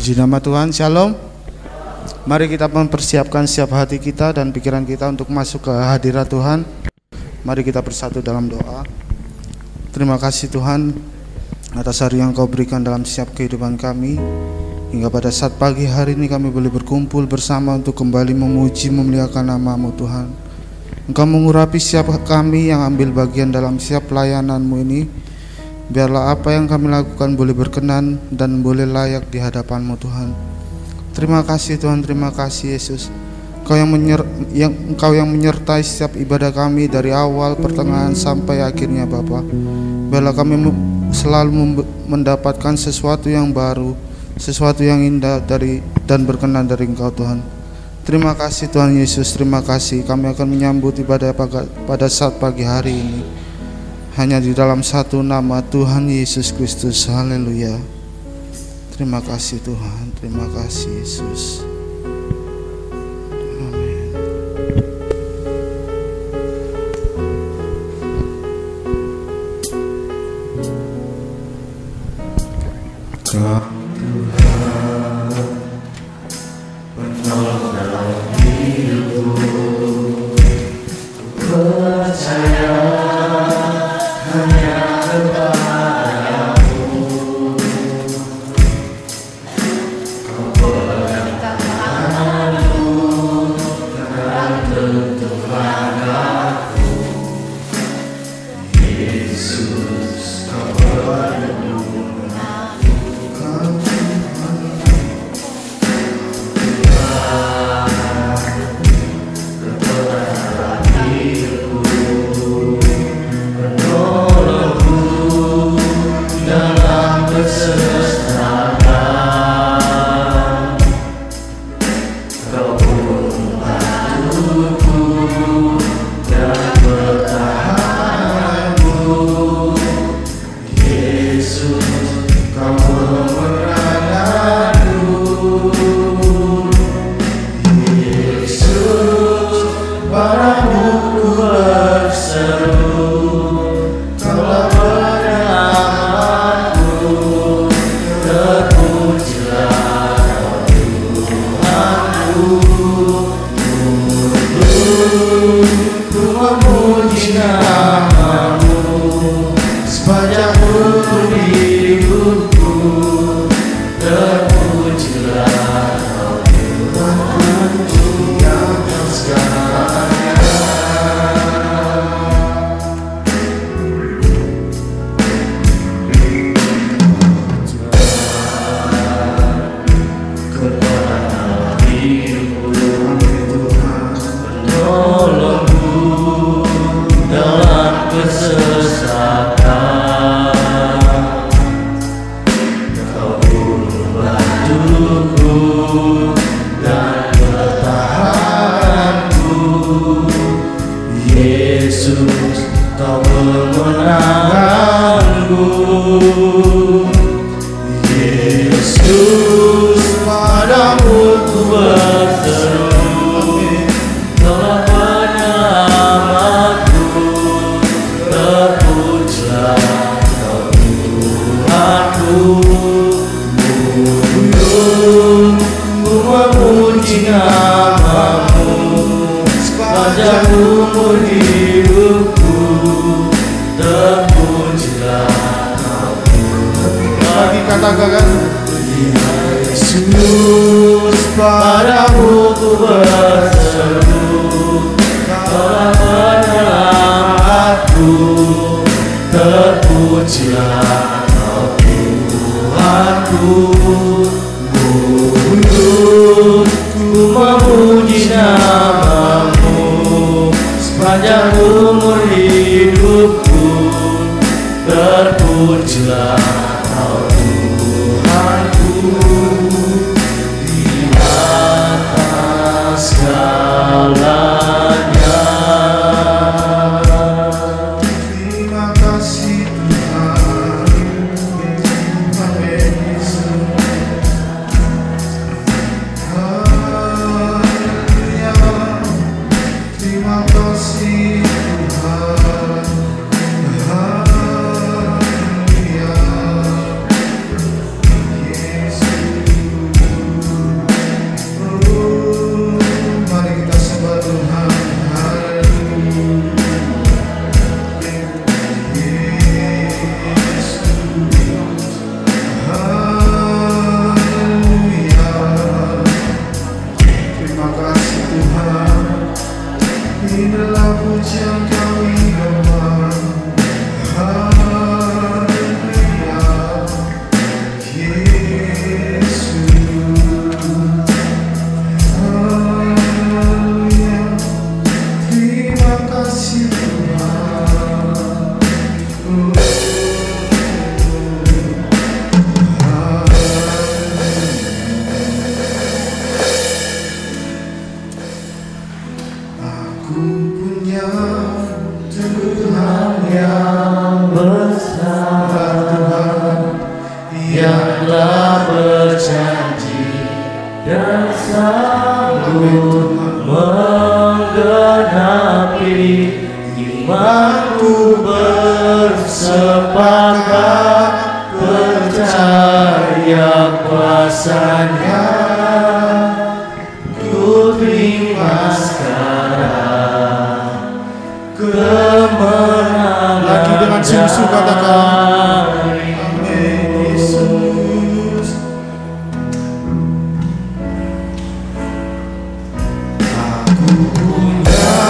Puji nama Tuhan, Shalom. Mari kita mempersiapkan siap hati kita dan pikiran kita untuk masuk ke hadirat Tuhan. Mari kita bersatu dalam doa. Terima kasih Tuhan atas hari yang Kau berikan dalam setiap kehidupan kami. Hingga pada saat pagi hari ini kami boleh berkumpul bersama untuk kembali memuji memuliakan nama-Mu Tuhan. Engkau mengurapi setiap kami yang ambil bagian dalam setiap pelayanan-Mu ini. Biarlah apa yang kami lakukan boleh berkenan dan boleh layak di hadapan-Mu Tuhan. Terima kasih Tuhan, terima kasih Yesus. Engkau yang menyertai setiap ibadah kami dari awal, pertengahan sampai akhirnya Bapa. Biarlah kami selalu mendapatkan sesuatu yang baru, sesuatu yang indah dan berkenan dari Engkau Tuhan. Terima kasih Tuhan Yesus, terima kasih. Kami akan menyambut ibadah pada saat pagi hari ini hanya di dalam satu nama, Tuhan Yesus Kristus. Haleluya. Terima kasih Tuhan, terima kasih Yesus. Amin. inilah pujian kami Bapa. Haleluya, Yesus. Haleluya, terima kasih Tuhan. Aku punya Tuhan yang besar, Tuhan yang telah berjanji dan sanggup menggenapi imanku, bersepakat percaya kuasa-Nya. Ku terima sekarang kemenangan. Lagi dengan sungguh katakan amin Yesus. Aku punya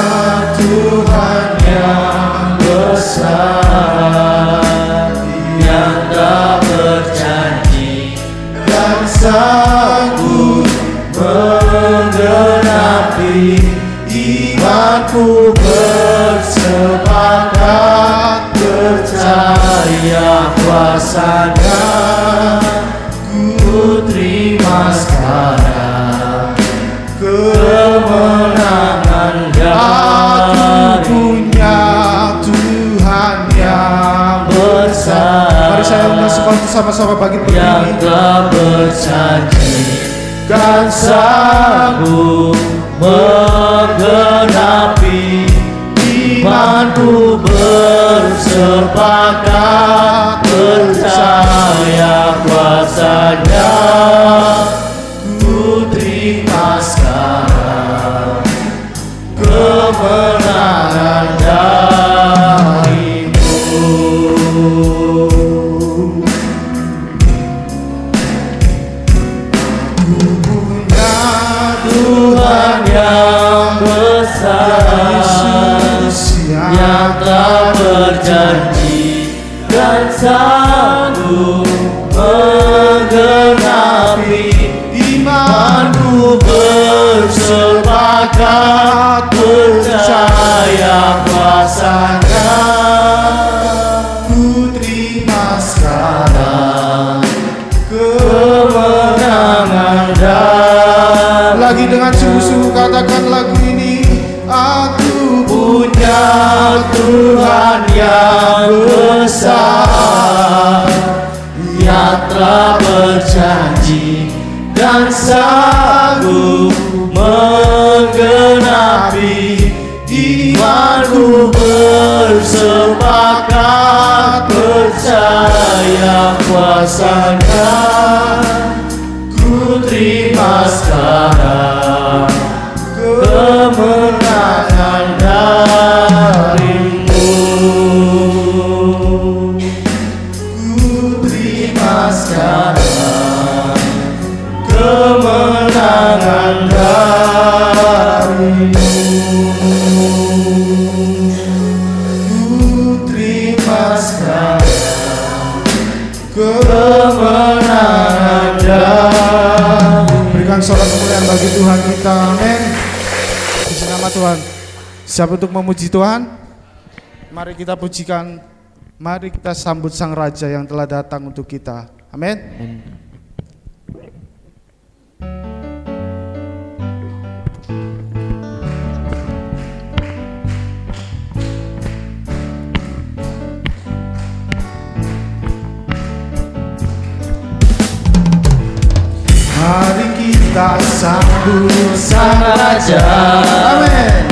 Tuhan yang besar, yang tak berjanji dan sanggup menggenapi imanku, bersepakat percaya kuasa-Nya. Ku terima sekarang kemenangan dari. Aku punya Tuhan yang besar. Mari saya undang sama-sama bagi berdiri. Yang telah berjanji dan sanggup menggenapi imanku, bersepakat percaya kuasa-Nya. Ku terima sekarang kemenangan darimu. Tuhan yang besar, yang telah berjanji dan sanggup menggenapi imanku, bersepakat percaya kuasa-Nya. Ku terima sekarang kemenangan dan. Lagi dengan sungguh-sungguh katakan lagu ini. Aku punya Tuhan yang besar, yang telah berjanji dan sanggup menggenapi imanku, bersepakat percaya kuasa-Nya. Ku terima sekarang kemenangan darimu. Ku terima sekarang kemenangan darimu. Ku terima sekarang kemenangan darimu. Berikan sorak kemuliaan bagi Tuhan kita. Amin. Puji nama Tuhan. Siap untuk memuji Tuhan? Mari kita pujikan. Mari kita sambut Sang Raja yang telah datang untuk kita. Amin. Mari kita sambut Sang Raja. Amin.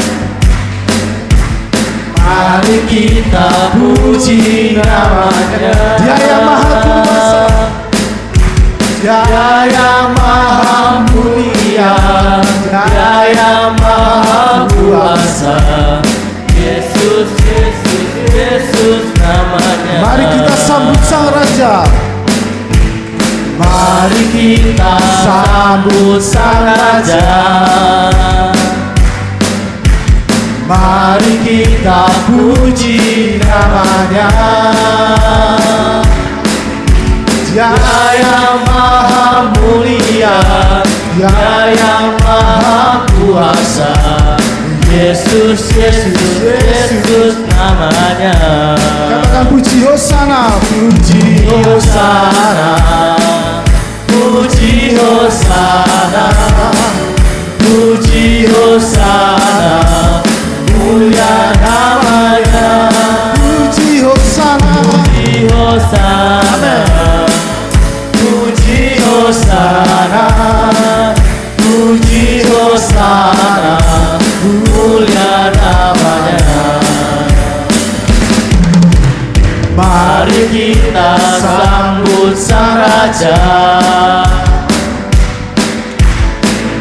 Mari kita puji nama-Nya. Dia yang maha kuasa, Dia yang maha mulia, Dia yang maha kuasa. Yesus, Yesus, Yesus nama-Nya. Mari kita sambut Sang Raja. Mari kita sambut Sang Raja. Mari kita puji nama-Nya. Dia yang maha mulia, Dia yang maha kuasa. Yesus, Yesus, Yesus namanya. Katakan puji Hosana, puji Hosana, puji Hosana, puji Hosana, mulia namanya. Puji Hosana, puji Hosana, puji Hosana, puji Hosana, mulia namanya. Mari kita sambut Sang Raja.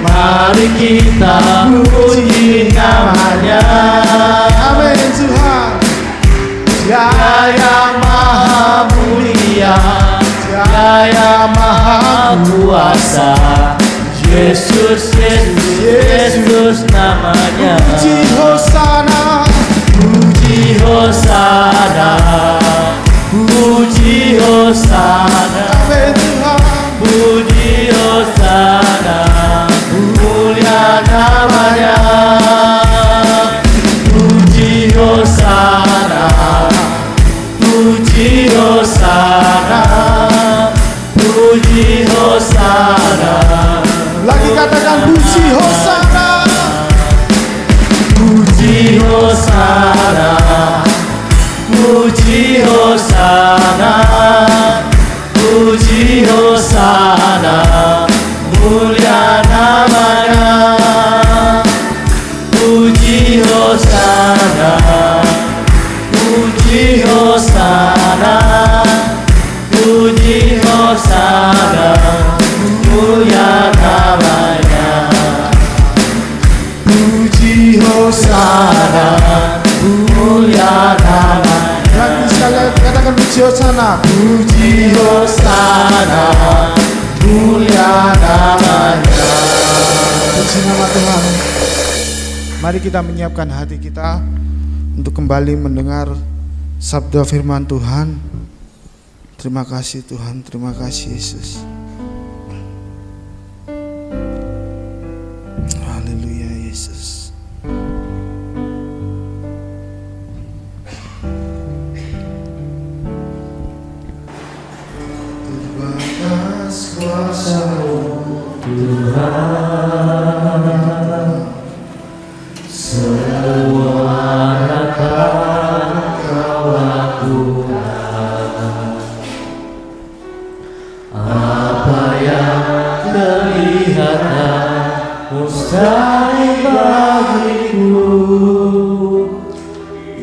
Mari kita puji nama-Nya. Amin Tuhan. Dia yang maha mulia, Dia yang maha kuasa. Yesus, Yesus, Yesus namanya. Puji Hosana, puji Hosana, puji Hosana. Amin Tuhan. Puji Hosana, mulia namanya. Puji Hosana, puji Hosana, puji Hosana. Lagi katakan puji Hosana, puji Hosana, puji Hosana, puji Hosana, mulia namanya. Puji Hosana, puji Hosana, puji Hosana, mulia namanya. Puji Hosana, mulia namanya. Lagi sekali katakan puji Hosana, puji Hosana, mulia namanya. Puji nama Tuhan. Mari kita menyiapkan hati kita untuk kembali mendengar sabda firman Tuhan. Terima kasih Tuhan, terima kasih Yesus. Haleluya Yesus. Terbatas kuasa-Mu Tuhan, semua dapat Kau lakukan. Apa yang kelihatan mustahil bagiku,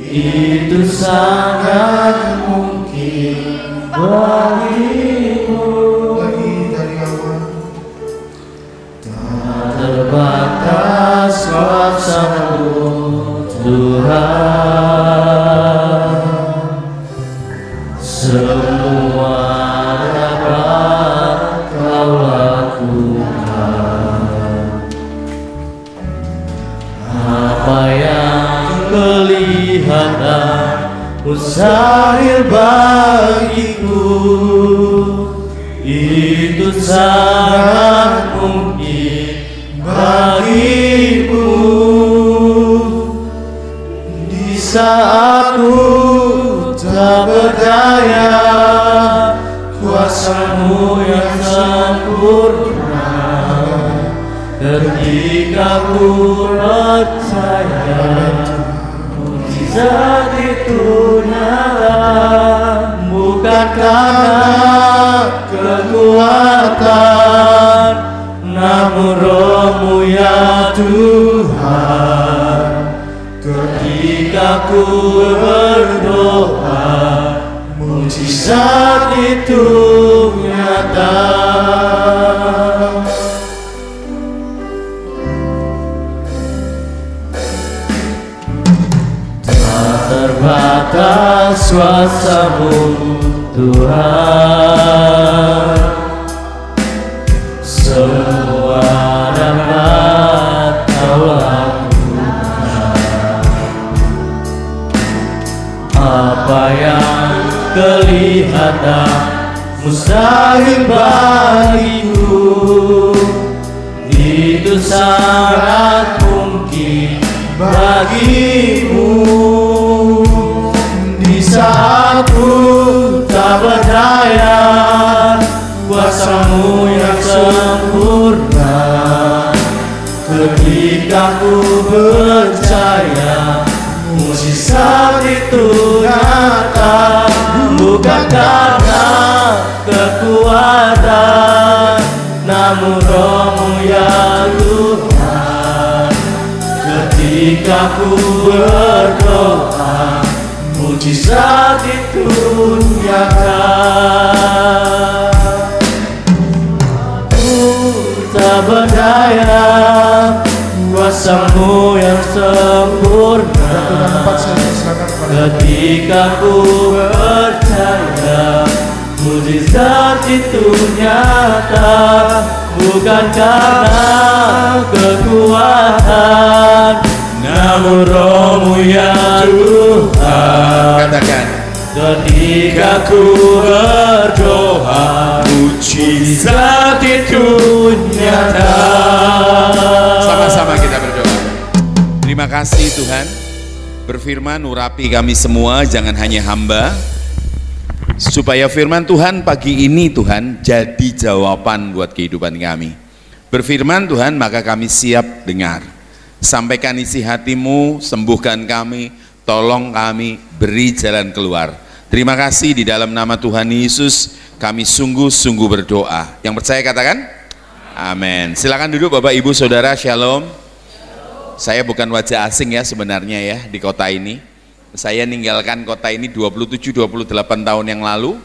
itu sangat mungkin bagimu. Tak terbatas kuasa-Mu Tuhan, semua dapat Kau lakukan. Apa yang kelihatan mustahil bagiku, itu sangat mungkin bagimu. Di saat ku tak berdaya, kuasa-Mu yang sempurna. Ketika ku percaya, mukjizat itu nyata, bukan karena kekuatan, namun Roh-Mu ya Tuhan. Ketika ku berdoa, mukjizat itu nyata. Tak terbatas kuasa-Mu Tuhan, semua dapat Kau lakukan. yang kelihatan mustahil bagiku, itu sangat mungkin bagimu. Di saat ku tak berdaya, kuasa-Mu yang sempurna, ketika ku percaya mukjizat itu nyata, bukan karena kekuatan, namun Roh-Mu ya Tuhan. Ketika ku berdoa, mukjizat itu nyata. Tak berdaya, kuasa-Mu yang sempurna, ketika ku percaya mukjizat itu nyata, bukan karena kekuatan, namun Roh-Mu ya Tuhan. Katakan, ketika ku berdoa, mukjizat itu nyata. sama-sama kita berdoa. Terima kasih Tuhan, berfirman urapi kami semua, jangan hanya hamba, supaya firman Tuhan pagi ini Tuhan jadi jawaban buat kehidupan kami. Berfirman Tuhan, maka kami siap dengar. Sampaikan isi hati-Mu, sembuhkan kami, tolong kami, beri jalan keluar. Terima kasih, di dalam nama Tuhan Yesus kami sungguh-sungguh berdoa. Yang percaya katakan amin. Silakan duduk Bapak Ibu Saudara, shalom. Saya bukan wajah asing ya sebenarnya ya di kota ini. Saya ninggalkan kota ini 27-28 tahun yang lalu.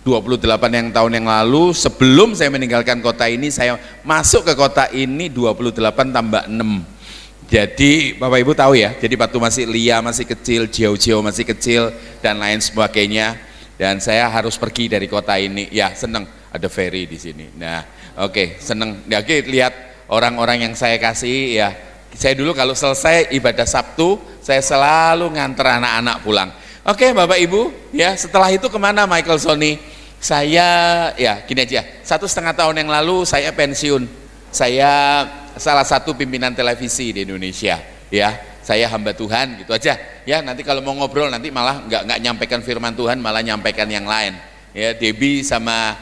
28 tahun yang lalu, sebelum saya meninggalkan kota ini, saya masuk ke kota ini 28 tambah 6. Jadi Bapak Ibu tahu ya, jadi waktu masih Lia masih kecil, Jio masih kecil dan lain sebagainya, dan saya harus pergi dari kota ini. Ya seneng ada ferry di sini. Nah oke, seneng. Ya, oke, lihat orang-orang yang saya kasih ya. Saya dulu kalau selesai ibadah Sabtu, saya selalu nganter anak-anak pulang. Oke Bapak Ibu, ya setelah itu kemana Michael Sony? Saya ya gini aja, 1,5 tahun yang lalu saya pensiun. Saya salah satu pimpinan televisi di Indonesia, ya. Saya hamba Tuhan gitu aja. Ya nanti kalau mau ngobrol nanti malah nggak nyampaikan firman Tuhan, malah nyampaikan yang lain. Ya Debbie sama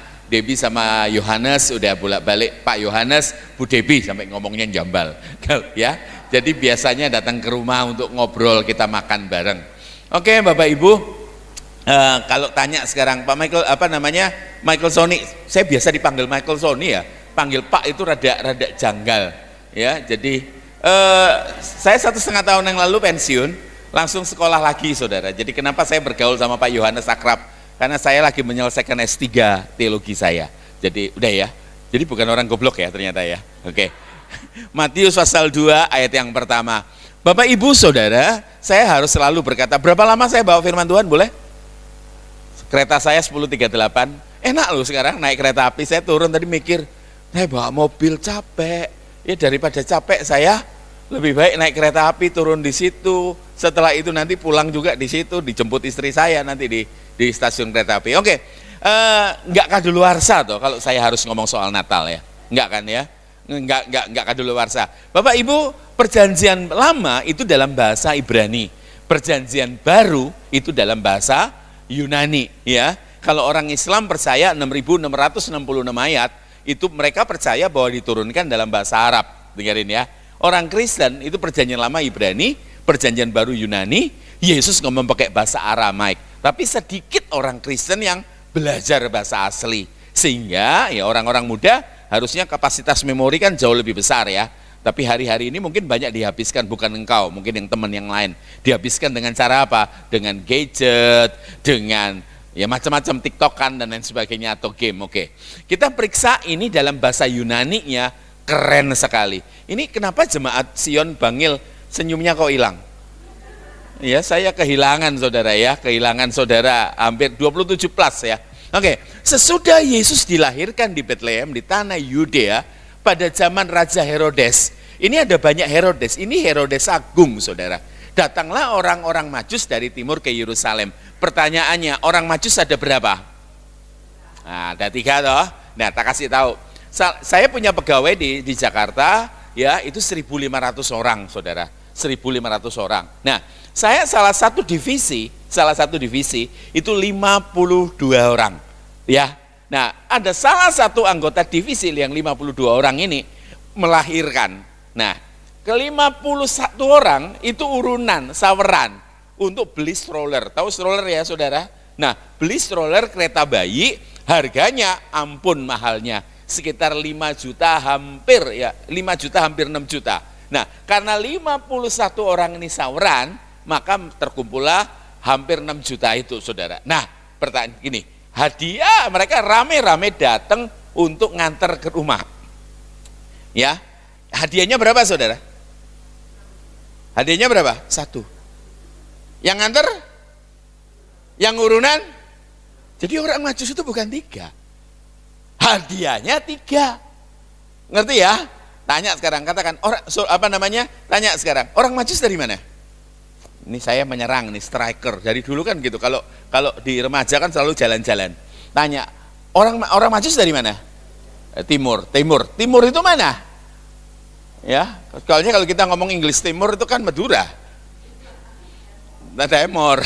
Yohanes udah bolak-balik, Pak Yohanes, Bu Debbie sampai ngomongnya jambal, ya. Jadi biasanya datang ke rumah untuk ngobrol, kita makan bareng. Oke Bapak Ibu, kalau tanya sekarang Pak Michael, apa namanya, Michael Sony, saya biasa dipanggil Michael Sony ya, panggil Pak itu rada janggal, ya. Jadi saya 1,5 tahun yang lalu pensiun, langsung sekolah lagi saudara. Jadi kenapa saya bergaul sama Pak Yohanes akrab? Karena saya lagi menyelesaikan S3 teologi saya. Jadi udah ya, jadi bukan orang goblok ya ternyata ya. Oke. Matius pasal 2 ayat yang pertama. Bapak Ibu Saudara, saya harus selalu berkata, berapa lama saya bawa firman Tuhan boleh? Kereta saya 1038, enak loh sekarang naik kereta api. Saya turun tadi mikir, saya bawa mobil capek, ya daripada capek saya lebih baik naik kereta api, turun di situ. Setelah itu nanti pulang juga di situ, dijemput istri saya nanti di stasiun kereta api. Oke, nggak kadaluarsa toh kalau saya harus ngomong soal Natal ya, nggak kan ya, nggak kadaluarsa. Bapak Ibu, perjanjian lama itu dalam bahasa Ibrani, perjanjian baru itu dalam bahasa Yunani ya. Kalau orang Islam percaya 6.666 ayat, itu mereka percaya bahwa diturunkan dalam bahasa Arab, dengerin ya. Orang Kristen itu perjanjian lama Ibrani, perjanjian baru Yunani, Yesus ngomong pakai bahasa Aramaik. Tapi sedikit orang Kristen yang belajar bahasa asli. Sehingga ya orang-orang muda harusnya kapasitas memori kan jauh lebih besar ya. Tapi hari-hari ini mungkin banyak dihabiskan, bukan engkau, mungkin yang teman yang lain. Dihabiskan dengan cara apa? Dengan gadget, dengan ya macam-macam TikTokan dan lain sebagainya atau game. Oke. Kita periksa ini dalam bahasa Yunani-nya, keren sekali. Ini kenapa jemaat Sion Bangil senyumnya kok hilang? Ya, saya kehilangan saudara ya, kehilangan saudara hampir 27 plus ya. Oke, sesudah Yesus dilahirkan di Bethlehem di tanah Yudea pada zaman Raja Herodes. Ini ada banyak Herodes, ini Herodes Agung saudara. Datanglah orang-orang Majus dari timur ke Yerusalem. Pertanyaannya, orang Majus ada berapa? Nah, ada 3 toh. Nah, tak kasih tahu. Saya punya pegawai di Jakarta, ya itu 1.500 orang, saudara. 1.500 orang. Nah, saya salah satu divisi itu 52 orang. Ya. Nah, ada salah satu anggota divisi yang 52 orang ini melahirkan. Nah, ke-51 orang itu urunan, saweran untuk beli stroller. Tahu stroller ya saudara? Nah, beli stroller kereta bayi harganya ampun mahalnya. Sekitar 5 juta hampir 6 juta. Nah, karena 51 orang ini saweran, maka terkumpullah hampir 6 juta itu saudara. Nah, pertanyaan gini, hadiah mereka rame-rame datang untuk nganter ke rumah. Ya, hadiahnya berapa saudara? Hadiahnya berapa? 1. Yang nganter? Yang urunan? Jadi orang Majus itu bukan 3. Hadiahnya 3. Ngerti ya? Tanya sekarang, katakan tanya sekarang, orang Majus dari mana? Ini saya menyerang nih, striker. Dari dulu kan gitu. Kalau di remaja kan selalu jalan-jalan. Tanya, orang Majus dari mana? Timur. Timur itu mana? Ya, soalnya kalau kita ngomong Inggris Timur itu kan Madura. Timur.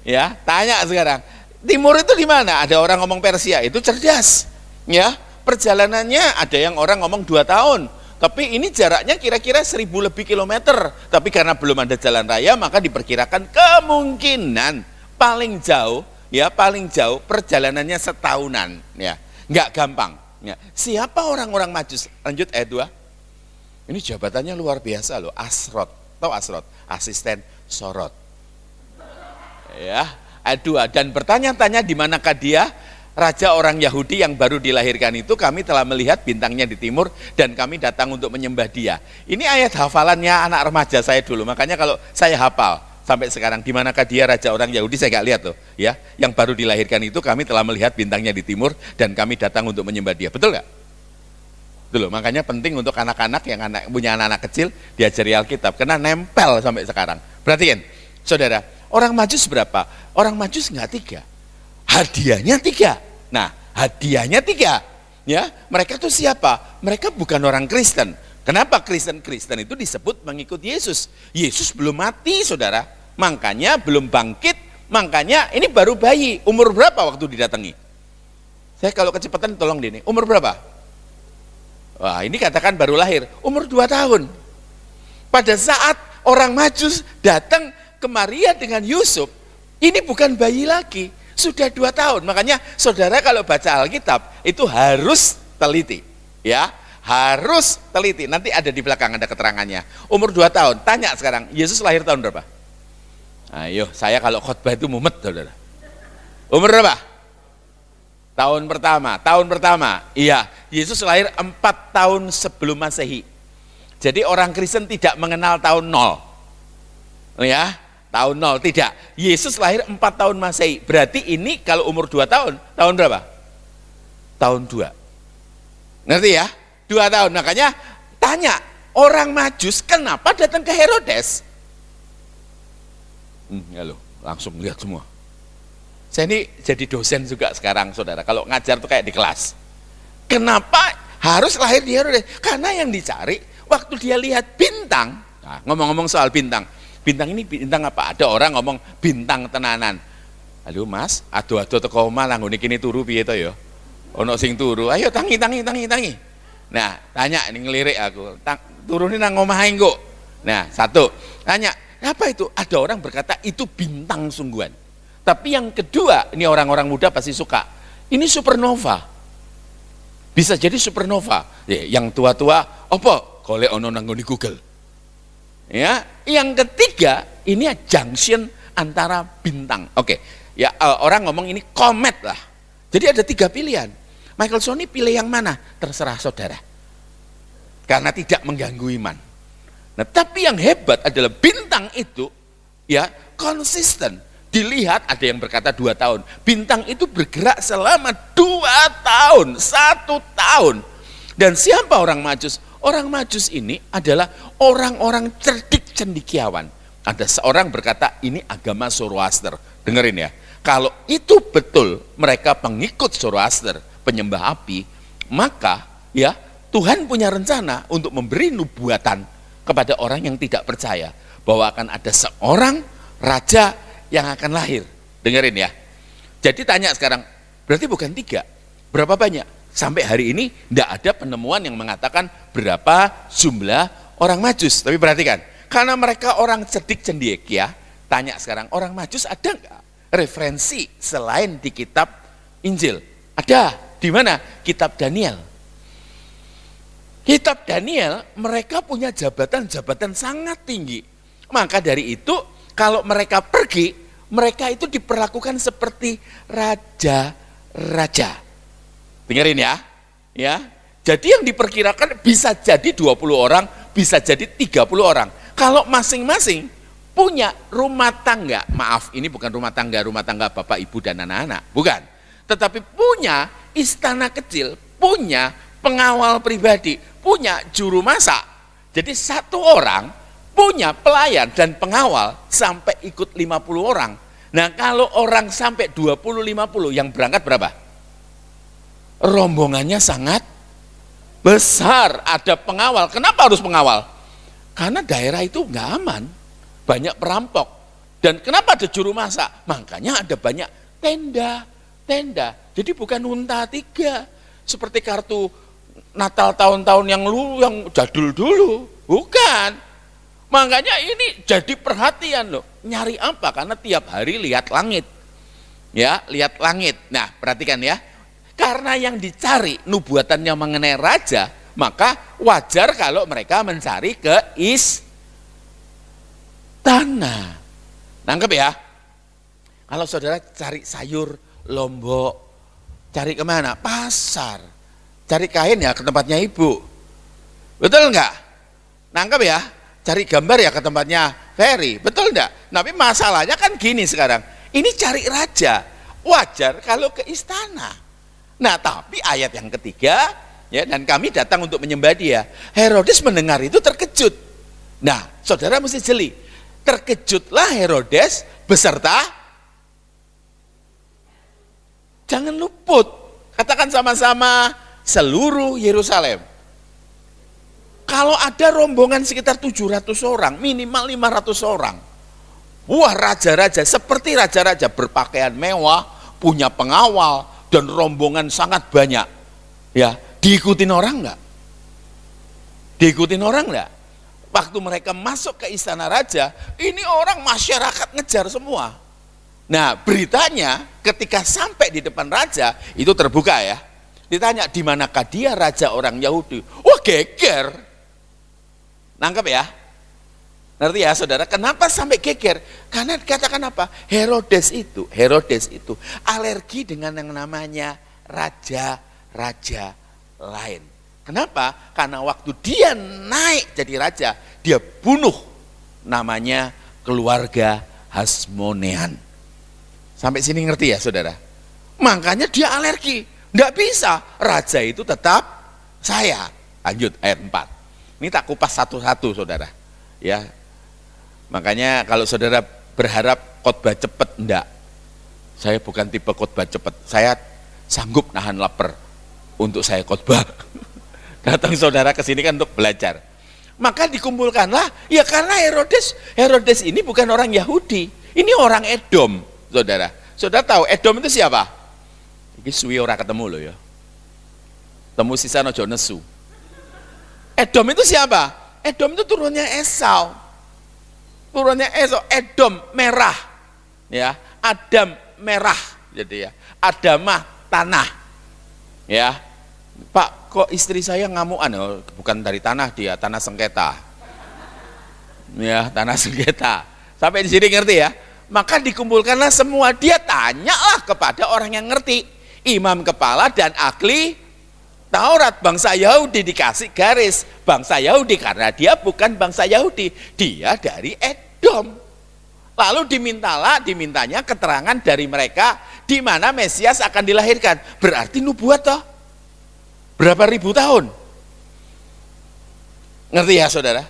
Ya, tanya sekarang. Timur itu di mana? Ada orang ngomong Persia, itu cerdas. Ya, perjalanannya ada yang orang ngomong 2 tahun. Tapi ini jaraknya kira-kira 1.000 lebih kilometer. Tapi karena belum ada jalan raya, maka diperkirakan kemungkinan paling jauh perjalanannya setahunan. Ya, nggak gampang. Ya. Siapa orang-orang Majus? Lanjut ayat 2. Ini jabatannya luar biasa loh, Asrot. Tahu Asrot? Asisten sorot. Ya, ayat 2. Dan bertanya-tanya di manakah dia? Raja orang Yahudi yang baru dilahirkan itu, kami telah melihat bintangnya di timur dan kami datang untuk menyembah dia. Ini ayat hafalannya anak remaja saya dulu, makanya kalau saya hafal sampai sekarang, di manakah dia raja orang Yahudi, saya nggak lihat tuh, ya. Yang baru dilahirkan itu, kami telah melihat bintangnya di timur dan kami datang untuk menyembah dia. Betul nggak? Betul, makanya penting untuk anak-anak yang punya anak-anak kecil diajari Alkitab, karena nempel sampai sekarang. Perhatiin, saudara, orang Majus berapa? Orang Majus nggak 3. Hadiahnya 3. Nah, hadiahnya 3. Ya, mereka tuh siapa? Mereka bukan orang Kristen. Kenapa Kristen itu disebut mengikut Yesus? Yesus belum mati, saudara. Makanya belum bangkit. Makanya ini baru bayi. Umur berapa waktu didatangi? Saya kalau kecepatan tolong dini. Umur berapa? Wah, ini katakan baru lahir. Umur 2 tahun. Pada saat orang Majus datang ke Maria dengan Yusuf, ini bukan bayi lagi. Sudah 2 tahun. Makanya saudara kalau baca Alkitab itu harus teliti. Ya, harus teliti. Nanti ada di belakang ada keterangannya. Umur 2 tahun. Tanya sekarang, Yesus lahir tahun berapa? Ayo, saya kalau khotbah itu mumet, saudara. Umur berapa? Tahun pertama. Iya, Yesus lahir 4 tahun sebelum Masehi. Jadi orang Kristen tidak mengenal tahun 0. Ya. Tahun 0, tidak. Yesus lahir 4 tahun Masehi. Berarti ini kalau umur 2 tahun, tahun berapa? Tahun 2. Ngerti ya? 2 tahun. Makanya tanya, orang Majus kenapa datang ke Herodes? Ya loh, langsung lihat semua. Saya ini jadi dosen juga sekarang, saudara. Kalau ngajar tuh kayak di kelas. Kenapa harus lahir di Herodes? Karena yang dicari, waktu dia lihat bintang. Nah, ngomong-ngomong soal bintang. Bintang ini bintang apa? Ada orang ngomong bintang tenanan. Aduh mas, ado-ado teko omah lah ngene kene turu piye to ya? Ono sing turu. Ayo tangi. Nah, tanya ini ngelirik aku. Turunin nang omahe engko. Nah, satu. Tanya, apa itu? Ada orang berkata itu bintang sungguhan. Tapi yang kedua, ini orang-orang muda pasti suka. Ini supernova. Bisa jadi supernova. Yang tua-tua, apa? Golek ono nang ngene Google. Ya, yang ketiga ini junction antara bintang. Oke. Ya, orang ngomong ini komet lah. Jadi ada 3 pilihan. Michael Sony pilih yang mana? Terserah saudara. Karena tidak mengganggu iman. Nah, tapi yang hebat adalah bintang itu ya konsisten. Dilihat ada yang berkata 2 tahun. Bintang itu bergerak selama 2 tahun, 1 tahun. Dan siapa orang Majus? Orang Majus ini adalah orang-orang cerdik cendekiawan. Ada seorang berkata, ini agama Zoroaster. Dengerin ya, kalau itu betul mereka pengikut Zoroaster, penyembah api, maka ya Tuhan punya rencana untuk memberi nubuatan kepada orang yang tidak percaya bahwa akan ada seorang raja yang akan lahir. Dengerin ya. Jadi tanya sekarang, berarti bukan 3, berapa banyak? Sampai hari ini tidak ada penemuan yang mengatakan berapa jumlah orang Majus. Tapi perhatikan, karena mereka orang cerdik cendiek ya, tanya sekarang, orang Majus ada nggak referensi selain di kitab Injil? Ada. Di mana? Kitab Daniel. Kitab Daniel, mereka punya jabatan-jabatan sangat tinggi. Maka dari itu, kalau mereka pergi, mereka itu diperlakukan seperti raja-raja. Dengerin ya. Ya. Jadi yang diperkirakan bisa jadi 20 orang, bisa jadi 30 orang. Kalau masing-masing punya rumah tangga, maaf ini bukan rumah tangga bapak ibu dan anak-anak, bukan. Tetapi punya istana kecil, punya pengawal pribadi, punya juru masak. Jadi satu orang punya pelayan dan pengawal sampai ikut 50 orang. Nah kalau orang sampai 20-50 yang berangkat berapa? Rombongannya sangat besar, ada pengawal. Kenapa harus pengawal? Karena daerah itu nggak aman, banyak perampok. Dan kenapa ada juru masak? Makanya ada banyak tenda. Jadi bukan unta 3 seperti kartu Natal tahun-tahun yang jadul dulu, bukan. Makanya ini jadi perhatian loh. Nyari apa? Karena tiap hari lihat langit. Ya, lihat langit. Nah, perhatikan ya. Karena yang dicari nubuatannya mengenai raja, maka wajar kalau mereka mencari ke istana. Nangkep ya? Kalau saudara cari sayur Lombok, cari kemana? Pasar. Cari kain ya ke tempatnya ibu. Betul enggak? Nangkep ya? Cari gambar ya ke tempatnya Ferry. Betul enggak? Tapi masalahnya kan gini sekarang. Ini cari raja. Wajar kalau ke istana. Nah tapi ayat yang ketiga, ya, dan kami datang untuk menyembah dia. Herodes mendengar itu terkejut. Nah saudara mesti jeli. Terkejutlah Herodes beserta, jangan luput. Katakan sama-sama, seluruh Yerusalem. Kalau ada rombongan sekitar 700 orang, minimal 500 orang. Wah, raja-raja, seperti raja-raja berpakaian mewah, punya pengawal, dan rombongan sangat banyak. Ya, diikutin orang enggak? Diikutin orang enggak? Waktu mereka masuk ke istana raja, ini orang masyarakat ngejar semua. Nah, beritanya ketika sampai di depan raja, itu terbuka ya. Ditanya, di manakah dia raja orang Yahudi? Wah, geger. Nangkep ya? Ngerti ya saudara? Kenapa sampai geger? Karena katakan apa? Herodes itu alergi dengan yang namanya raja-raja lain. Kenapa? Karena waktu dia naik jadi raja, dia bunuh namanya keluarga Hasmonean. Sampai sini ngerti ya saudara? Makanya dia alergi. Nggak bisa, raja itu tetap saya. Lanjut ayat 4. Ini tak kupas satu-satu saudara. Ya, makanya kalau saudara berharap khotbah cepat, enggak. Saya bukan tipe khotbah cepat. Saya sanggup nahan lapar untuk saya khotbah. Datang saudara ke sini kan untuk belajar. Maka dikumpulkanlah, ya karena Herodes ini bukan orang Yahudi. Ini orang Edom, saudara. Saudara tahu Edom itu siapa? Ini suwi ora ketemu loh ya. Temu sisa nojo nesu. Edom itu siapa? Edom itu turunnya Esau. Turunnya Esau, Edom merah. Ya, Adam merah jadi ya. Adamah tanah. Ya. Pak, kok istri saya ngamuan? Oh, bukan dari tanah dia, tanah sengketa. Ya, tanah sengketa. Sampai di sini ngerti ya? Maka dikumpulkanlah semua, dia tanyalah kepada orang yang ngerti. Imam kepala dan ahli Taurat bangsa Yahudi, dikasih garis bangsa Yahudi karena dia bukan bangsa Yahudi, dia dari Edom. Lalu dimintanya keterangan dari mereka di mana Mesias akan dilahirkan. Berarti nubuat toh. Berapa ribu tahun? Ngerti ya saudara?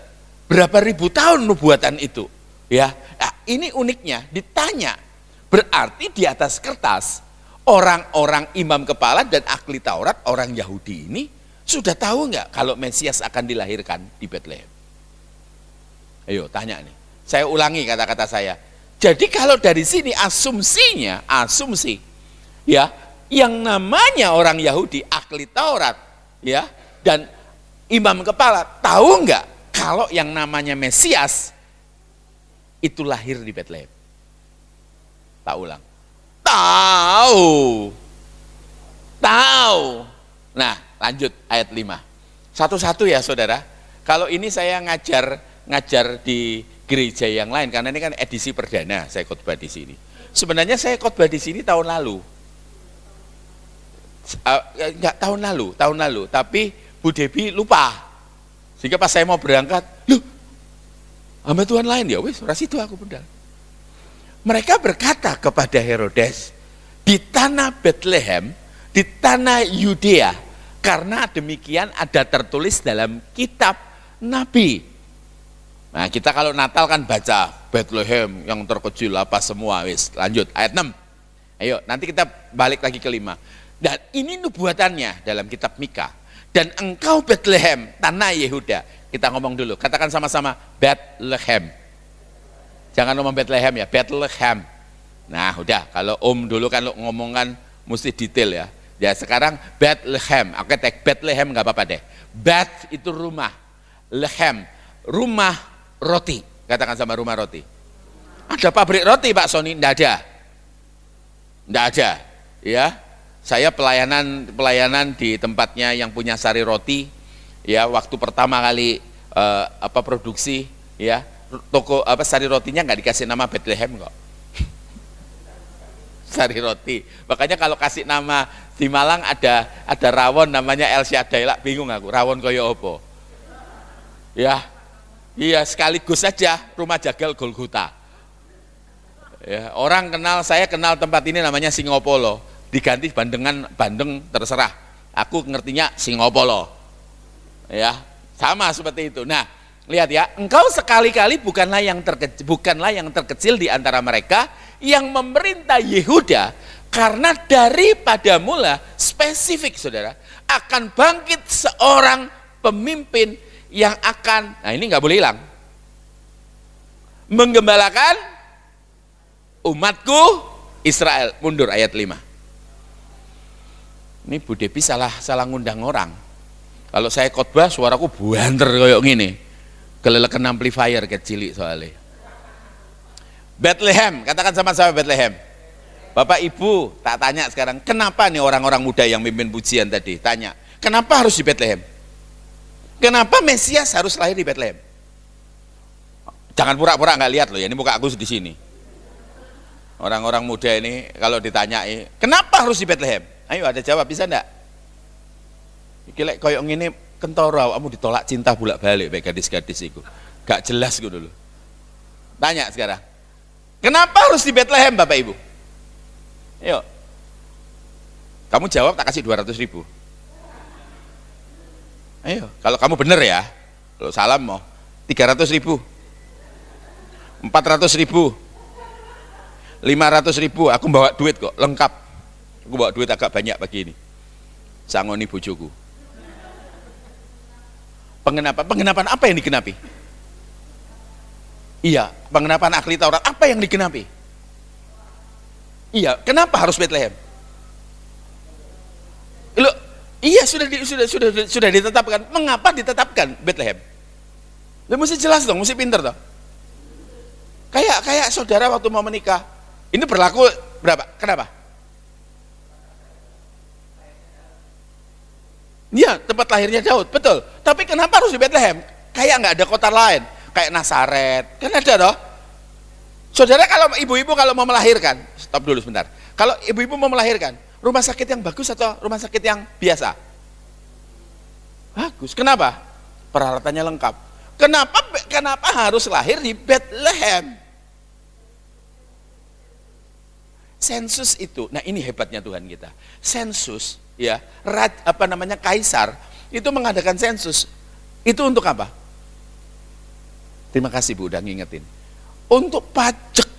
Berapa ribu tahun nubuatan itu? Ya, nah, ini uniknya ditanya. Berarti di atas kertas orang-orang imam kepala dan ahli Taurat, orang Yahudi ini sudah tahu nggak kalau Mesias akan dilahirkan di Bethlehem? Ayo tanya nih. Saya ulangi kata-kata saya. Jadi kalau dari sini asumsi ya, yang namanya orang Yahudi ahli Taurat ya dan imam kepala tahu nggak kalau yang namanya Mesias itu lahir di Bethlehem? Tak ulang. Tahu. Nah, lanjut ayat 5. Satu-satu ya saudara. Kalau ini saya ngajar di gereja yang lain karena ini kan edisi perdana saya khotbah di sini. Sebenarnya saya khotbah di sini tahun lalu. Enggak tahun lalu, tapi Bu Debi lupa. Sehingga pas saya mau berangkat, loh, hamba Tuhan lain ya wis, ora situ aku budal. Mereka berkata kepada Herodes, di tanah Bethlehem, di tanah Yudea, karena demikian ada tertulis dalam kitab Nabi. Nah, kita kalau Natal kan baca Bethlehem yang terkecil apa semua, wis. Lanjut ayat 6. Ayo, nanti kita balik lagi ke 5. Dan ini nubuatannya dalam kitab Mika. Dan engkau Bethlehem, tanah Yehuda. Kita ngomong dulu, katakan sama-sama Bethlehem. Jangan ngomong Bethlehem ya, Bethlehem. Nah, udah, kalau dulu kan lo ngomong kan mesti detail ya. Ya sekarang Bethlehem, oke tag Bethlehem nggak apa-apa deh. Beth itu rumah, Lehem, rumah roti. Katakan sama rumah roti. Ada pabrik roti Pak Sony? Nggak ada. Nggak ada. Ya, saya pelayanan di tempatnya yang punya sari roti. Ya, waktu pertama kali produksi, ya toko sari rotinya nggak dikasih nama Bethlehem kok. Sari roti. Makanya kalau kasih nama di Malang ada rawon namanya El Shaddai, lah bingung aku, rawon koyo opo. Ya. Iya, sekaligus saja rumah jagal Golgota. Ya, orang saya kenal tempat ini namanya Singopolo, diganti Bandeng terserah. Aku ngertinya Singopolo. Ya, sama seperti itu. Nah, lihat ya, engkau sekali-kali bukanlah yang terkecil di antara mereka yang memerintah Yehuda, karena daripada mula spesifik saudara akan bangkit seorang pemimpin yang akan, nah ini nggak boleh hilang, menggembalakan umatku Israel. Mundur ayat 5. Ini Bu Depi salah ngundang orang. Kalau saya khotbah suaraku buanter kayak gini. Kelelekan amplifier kecil soalnya. Bethlehem, katakan sama-sama Bethlehem. Bapak Ibu, tak tanya sekarang, kenapa nih orang-orang muda yang mimpin pujian tadi? Tanya, kenapa harus di Bethlehem? Kenapa Mesias harus lahir di Bethlehem? Jangan pura-pura nggak lihat loh ya, ini muka aku di sini. Orang-orang muda ini kalau ditanyai, kenapa harus di Bethlehem? Ayo ada jawab, bisa enggak? Iki koyok ngene kentoro kamu ditolak cinta bolak-balik baik gadis-gadis itu. Gak jelas gue dulu. Tanya sekarang. Kenapa harus di Bethlehem Bapak Ibu? Yuk. Kamu jawab tak kasih 200.000. Ayo, kalau kamu bener ya. Kalau salah mau 300.000. 400.000. 500.000. Aku bawa duit kok, lengkap. Aku bawa duit agak banyak pagi ini. Sangoni bojoku. Pengenapan apa yang digenapi? Iya, pengenapan ahli Taurat apa yang digenapi? Iya, kenapa harus Bethlehem? Loh, iya sudah ditetapkan. Mengapa ditetapkan Bethlehem? Loh, mesti jelas dong, mesti pinter dong. Kayak saudara waktu mau menikah. Ini berlaku berapa? Kenapa? Iya, tempat lahirnya Daud, betul. Tapi kenapa harus di Bethlehem? Kayak nggak ada kota lain, kayak Nazaret, kan ada toh. Saudara kalau ibu-ibu kalau mau melahirkan, stop dulu sebentar. Kalau ibu-ibu mau melahirkan, rumah sakit yang bagus atau rumah sakit yang biasa? Bagus. Kenapa? Peralatannya lengkap. Kenapa harus lahir di Bethlehem? Sensus itu, nah ini hebatnya Tuhan kita. Sensus, ya, kaisar itu mengadakan sensus. Itu untuk apa? Terima kasih Bu udah ngingetin. untuk pajak,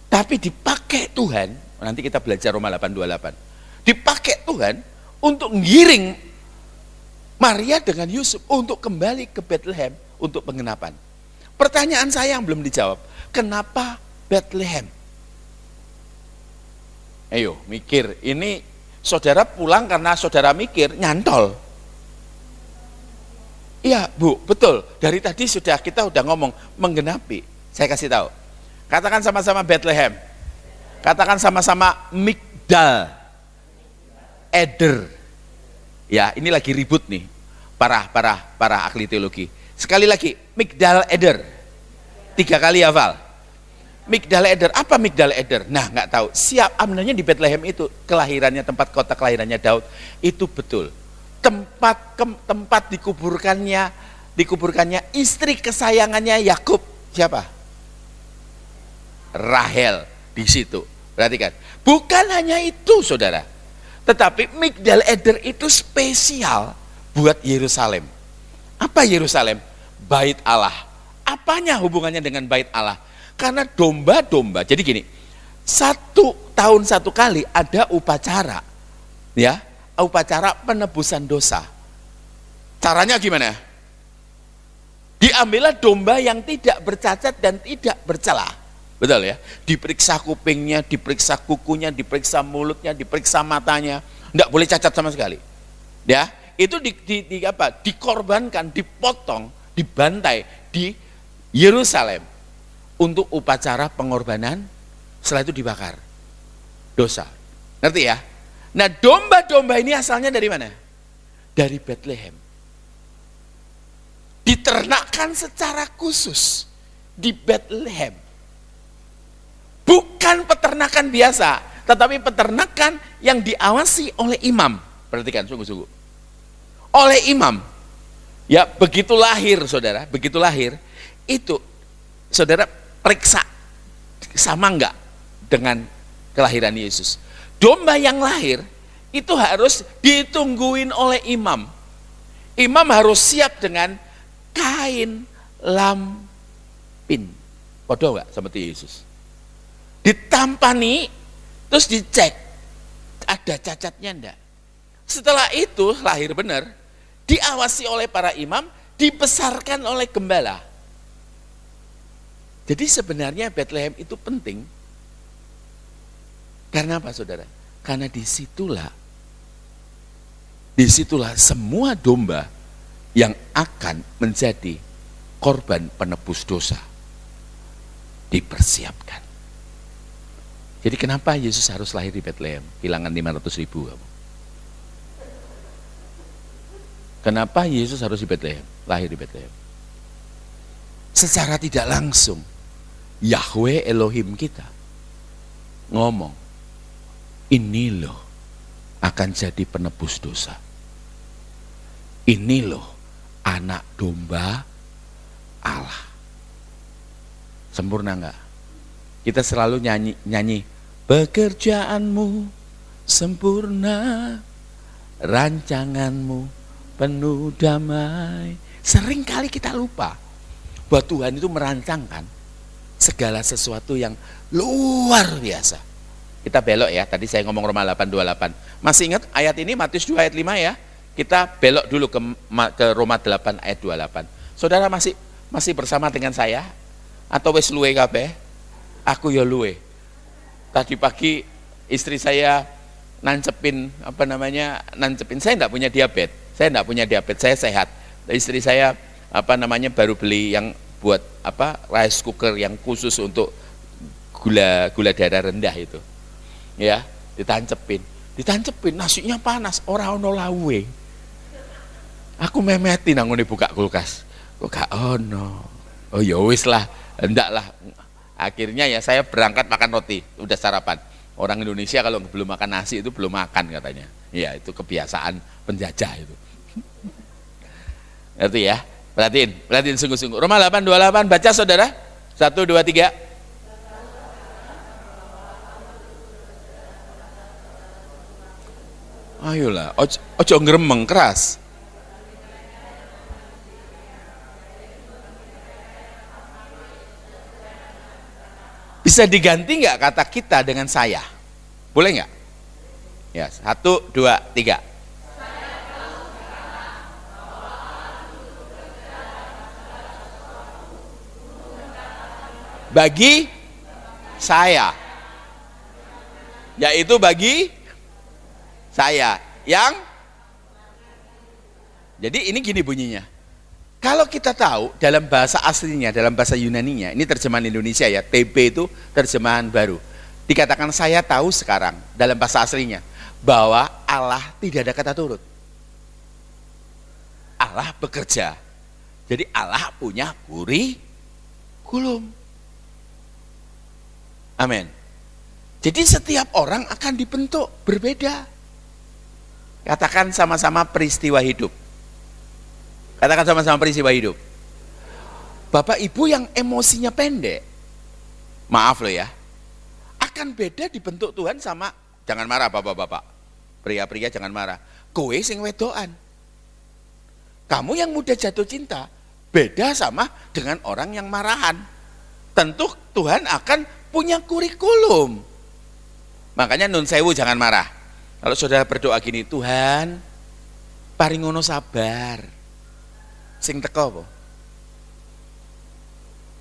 tapi dipakai Tuhan. Nanti kita belajar Roma 8:28. Dipakai Tuhan untuk ngiring Maria dengan Yusuf untuk kembali ke Bethlehem untuk penggenapan. Pertanyaan saya yang belum dijawab, kenapa Bethlehem? Ayo mikir, ini saudara pulang karena saudara mikir nyantol. Iya Bu, betul. Dari tadi kita udah ngomong menggenapi. Saya kasih tahu. Katakan sama-sama Bethlehem. Katakan sama-sama Migdal Eder. Ya, ini lagi ribut nih para ahli teologi. Sekali lagi, Migdal Eder. 3 kali hafal. Migdal Eder, apa Migdal Eder? Nah, nggak tahu. Sebenarnya di Bethlehem itu kelahirannya, tempat kota kelahirannya Daud, itu betul. Tempat dikuburkannya istri kesayangannya Yakub. Siapa? Rahel di situ. Perhatikan. Bukan hanya itu, saudara. Tetapi Migdal Eder itu spesial buat Yerusalem. Apa Yerusalem? Bait Allah. Apanya hubungannya dengan bait Allah? Karena domba-domba. Jadi gini, 1 tahun 1 kali ada upacara, ya, upacara penebusan dosa. Caranya gimana? Diambillah domba yang tidak bercacat dan tidak bercela. Betul ya? Diperiksa kupingnya, diperiksa kukunya, diperiksa mulutnya, diperiksa matanya. Enggak boleh cacat sama sekali. Ya, itu dikorbankan, dipotong, dibantai di Yerusalem untuk upacara pengorbanan. Setelah itu dibakar. Dosa. Ngerti ya? Nah, domba-domba ini asalnya dari mana? Dari Bethlehem. Diternakkan secara khusus di Bethlehem. Bukan peternakan biasa, tetapi peternakan yang diawasi oleh imam. Perhatikan sungguh-sungguh. Oleh imam. Ya, begitu lahir, saudara, begitu lahir, itu saudara periksa sama enggak dengan kelahiran Yesus. Domba yang lahir itu harus ditungguin oleh imam. Imam harus siap dengan kain lampin. Podo enggak seperti Yesus? Ditampani, terus dicek ada cacatnya enggak. Setelah itu lahir benar, diawasi oleh para imam, dibesarkan oleh gembala. Jadi sebenarnya Bethlehem itu penting. Karena apa, saudara? Karena disitulah semua domba yang akan menjadi korban penebus dosa dipersiapkan. Jadi kenapa Yesus harus lahir di Bethlehem? Hilangan 500.000 kamu. Kenapa Yesus harus di Bethlehem? Lahir di Bethlehem. Secara tidak langsung, Yahweh Elohim kita ngomong, ini loh akan jadi penebus dosa. Ini loh anak domba Allah. Sempurna enggak? Kita selalu nyanyi pekerjaanmu sempurna, rancanganmu penuh damai. Sering kali kita lupa bahwa Tuhan itu merancangkan segala sesuatu yang luar biasa. Kita belok ya, tadi saya ngomong Roma 8:28. Masih ingat ayat ini, Matius 2 ayat 5 ya? Kita belok dulu ke Roma 8 ayat 28. Saudara masih bersama dengan saya? Atau wis luwe kabeh? Aku ya luwe. Tadi pagi istri saya nancepin, saya enggak punya diabetes. Saya sehat. Istri saya baru beli yang buat rice cooker yang khusus untuk gula darah rendah itu. Ya, ditancepin nasinya panas, ora ono lawe. Aku memeti nang ngene buka kulkas. Kok gak ono. Oh ya wis lah, hendak lah. Akhirnya ya saya berangkat makan roti, udah sarapan. Orang Indonesia kalau belum makan nasi itu belum makan katanya. Ya, itu kebiasaan penjajah itu. Ngerti ya? Perhatiin sungguh-sungguh. Roma 8:28 baca saudara. 1, 2, 3. Ayolah, ojo ngremeng keras. Bisa diganti nggak kata kita dengan saya? Boleh nggak? Ya, 1, 2, 3. Bagi saya, yaitu bagi saya yang, jadi ini gini bunyinya. Kalau kita tahu dalam bahasa aslinya, dalam bahasa Yunaninya, ini terjemahan Indonesia ya, TB itu terjemahan baru. Dikatakan saya tahu sekarang dalam bahasa aslinya bahwa Allah tidak ada kata turut. Allah bekerja. Jadi Allah punya kurikulum. Amin. Jadi setiap orang akan dibentuk berbeda. Katakan sama-sama peristiwa hidup. Katakan sama-sama peristiwa hidup. Bapak ibu yang emosinya pendek, maaf loh ya, akan beda dibentuk Tuhan sama, jangan marah bapak-bapak, pria-pria jangan marah, kowe sing wedoan. Kamu yang mudah jatuh cinta, beda sama dengan orang yang marahan. Tentu Tuhan akan punya kurikulum. Makanya nun sewu jangan marah. Kalau saudara berdoa gini, Tuhan paringono sabar, sing teko apa?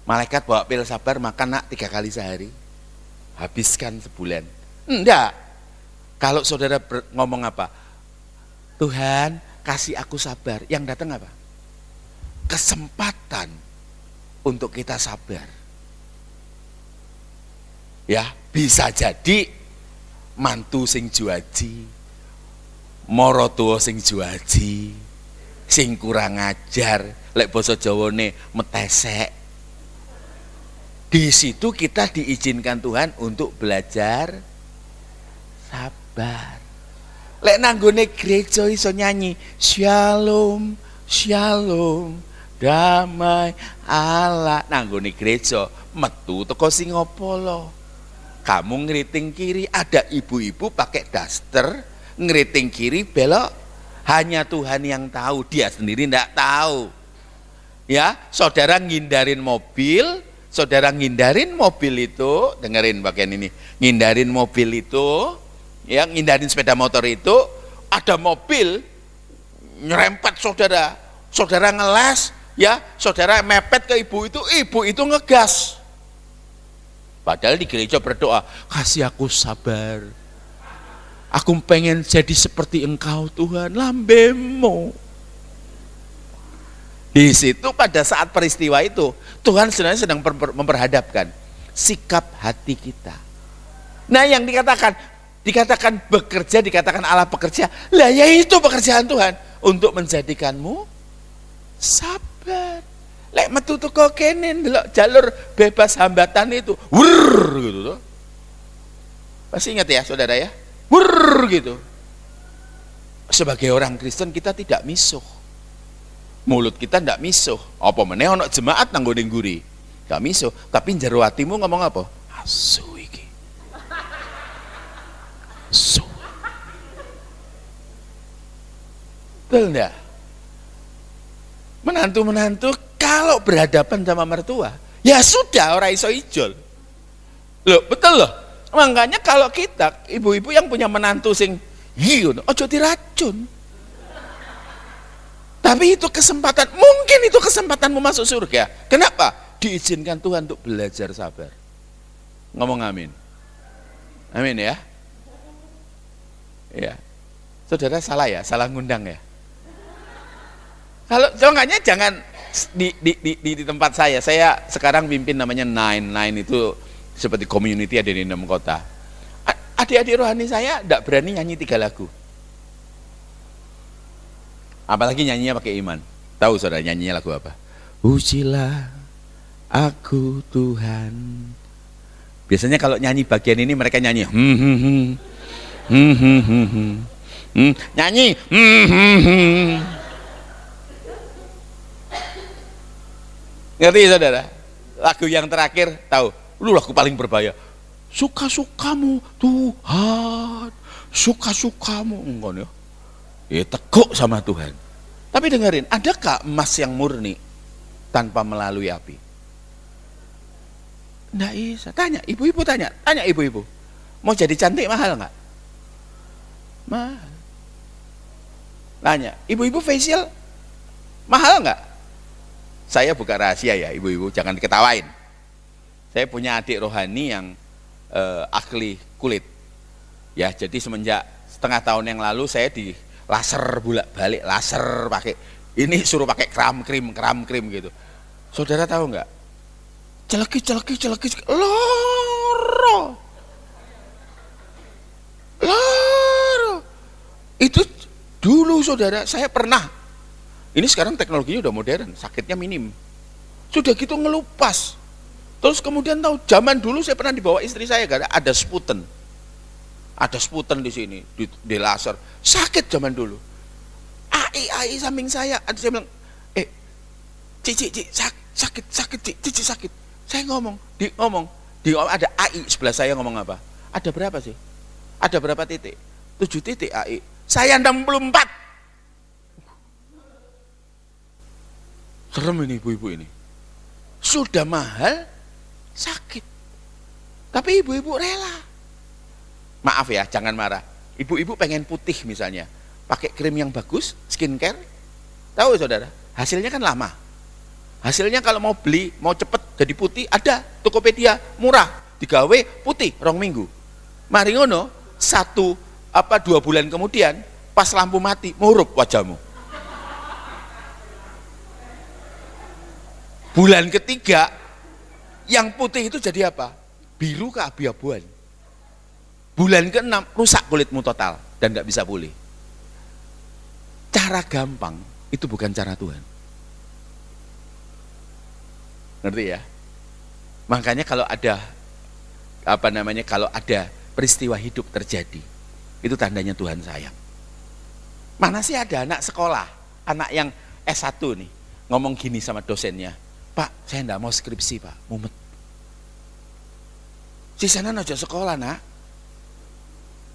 Malaikat bawa pil sabar, makan nak 3 kali sehari, habiskan sebulan. Enggak. Kalau saudara ngomong apa? Tuhan kasih aku sabar, yang datang apa? Kesempatan untuk kita sabar. Ya, bisa jadi mantu sing juaji, morotuwa sing juaji, sing kurang ajar, lek basa Jawane metesek. Di situ kita diizinkan Tuhan untuk belajar sabar. Lek nanggone gereja iso nyanyi Shalom, Shalom, damai Allah. Nanggone gereja metu teko Singapura. Kamu ngeriting kiri, ada ibu-ibu pakai daster, ngeriting kiri belok. Hanya Tuhan yang tahu, dia sendiri tidak tahu. Ya, saudara ngindarin mobil, itu, dengerin bagian ini, ngindarin mobil itu, ya, ngindarin sepeda motor itu, ada mobil nyerempet saudara, saudara ngeles, ya, saudara mepet ke ibu itu ngegas. Padahal di gereja berdoa, kasih aku sabar. Aku pengen jadi seperti Engkau Tuhan, lambemu. Di situ pada saat peristiwa itu, Tuhan sebenarnya sedang memperhadapkan sikap hati kita. Nah yang dikatakan bekerja, dikatakan Allah bekerja, lah ya itu pekerjaan Tuhan untuk menjadikanmu sabar. Lek metu teko kene ndelok jalur bebas hambatan itu, wurr gitu tuh. Pasti ingat ya saudara ya, wurr gitu. Sebagai orang Kristen kita tidak misuh, mulut kita tidak misuh. Apa meneh ana jemaat nang nggone ngguri, gak misuh. Tapi jero atimu ngomong apa? Asu iki, asu. Betul enggak? Menantu-menantu kalau berhadapan sama mertua, ya sudah orang iso ijol. Loh, betul loh. Makanya kalau kita, ibu-ibu yang punya menantu sing hiyo, ojo diracun. Tapi itu kesempatan, mungkin itu kesempatanmu masuk surga. Kenapa? Diizinkan Tuhan untuk belajar sabar. Ngomong amin. Amin ya. Ya. Saudara salah ya, salah ngundang ya. Kalau makanya jangan di tempat saya sekarang pimpin namanya Nine itu seperti community ada di 6 kota. Adik-adik rohani saya tidak berani nyanyi 3 lagu. Apalagi nyanyinya pakai iman. Tahu saudara nyanyinya lagu apa? Pujilah aku Tuhan. Biasanya kalau nyanyi bagian ini mereka nyanyi nyanyi Ngerti saudara? Lagu yang terakhir tahu, lu lagu paling berbahaya. Suka-sukamu Tuhan, suka-sukamu enggak ya. Ya teguk sama Tuhan. Tapi dengerin, adakah emas yang murni tanpa melalui api? Nggak bisa. Tanya ibu-ibu, tanya ibu-ibu. Mau jadi cantik mahal nggak? Mahal. Tanya, ibu-ibu facial mahal nggak? Saya buka rahasia ya ibu-ibu, jangan diketawain. Saya punya adik rohani yang ahli kulit. Ya, jadi semenjak setengah tahun yang lalu saya di laser bolak-balik, laser pakai ini suruh pakai kram krim gitu. Saudara tahu nggak? Celeki, loro. Itu dulu saudara, saya pernah. Ini sekarang teknologinya udah modern, sakitnya minim. Sudah gitu ngelupas. Terus kemudian tahu, zaman dulu saya pernah dibawa istri saya, ada sputen. Ada sputen di sini, di laser. Sakit zaman dulu. AI samping saya, ada saya bilang, Cici, sakit, Cici sakit. Saya ngomong, ada AI sebelah saya ngomong apa? Ada berapa sih? Ada berapa titik? 7 titik AI. Saya 64. Serem ini ibu-ibu ini. Sudah mahal, sakit. Tapi ibu-ibu rela. Maaf ya, jangan marah. Ibu-ibu pengen putih misalnya, pakai krim yang bagus, skincare. Tahu saudara, hasilnya kan lama. Hasilnya kalau mau beli, mau cepet jadi putih, ada Tokopedia, murah, digawe putih, 2 minggu. Mari ngono, 2 bulan kemudian, pas lampu mati, murup wajahmu. Bulan ketiga, yang putih itu jadi apa? Biru keabu-abuan. Bulan ke-6 rusak kulitmu total dan nggak bisa pulih. Cara gampang itu bukan cara Tuhan. Ngerti ya? Makanya kalau ada kalau ada peristiwa hidup terjadi, itu tandanya Tuhan sayang. Mana sih ada anak sekolah, anak yang S1 nih, ngomong gini sama dosennya, Pak, saya enggak mau skripsi Pak, mumet. Sisanya aja sekolah nak.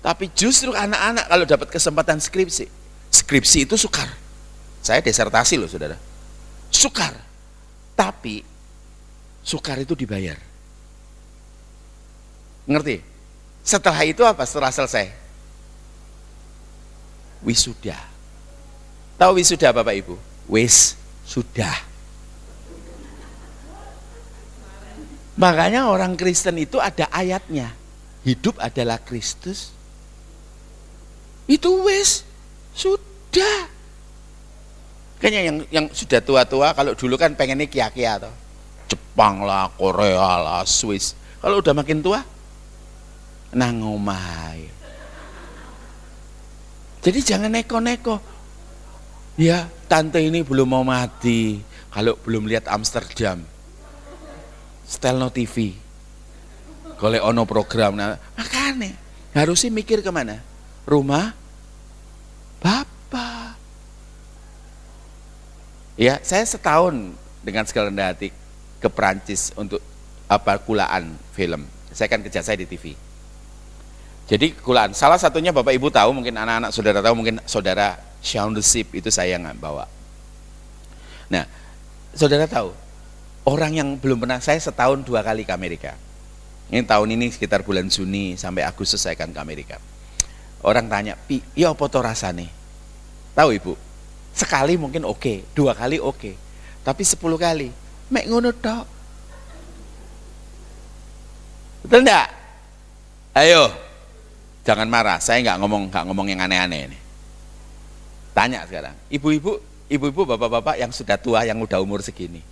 Tapi justru anak-anak kalau dapat kesempatan skripsi itu sukar. Saya disertasi loh saudara. Sukar. Tapi sukar itu dibayar. Ngerti? Setelah itu apa? Setelah selesai? Wisuda. Tahu wisuda Bapak Ibu? Wis sudah. Makanya orang Kristen itu ada ayatnya. Hidup adalah Kristus. Itu wis sudah. Kayaknya yang sudah tua-tua kalau dulu kan pengennya kia-kia toh. Jepang lah, Korea lah, Swiss. Kalau udah makin tua, nang omah. Jadi jangan neko-neko. Ya, tante ini belum mau mati kalau belum lihat Amsterdam. Stelno TV. Golek ono program, makanya harusnya mikir kemana? Rumah Bapak. Ya, saya setahun dengan segala rendah hati ke Perancis untuk kulaan film. Saya kan kerja saya di TV. Jadi kulaan, salah satunya Bapak Ibu tahu, mungkin anak-anak saudara tahu, mungkin saudara Shaun the Sheep itu saya yang bawa. Nah, saudara tahu, orang yang belum pernah, saya setahun 2 kali ke Amerika. Ini tahun ini sekitar bulan Juni sampai Agustus saya akan ke Amerika. Orang tanya, Pi, ya apa to rasane? Tahu Ibu? Sekali mungkin oke, 2 kali oke. Tapi 10 kali, mek ngono tok. Betul enggak? Ayo, jangan marah. Saya nggak ngomong yang aneh-aneh ini. Tanya sekarang, ibu-ibu, bapak-bapak yang sudah tua, yang udah umur segini.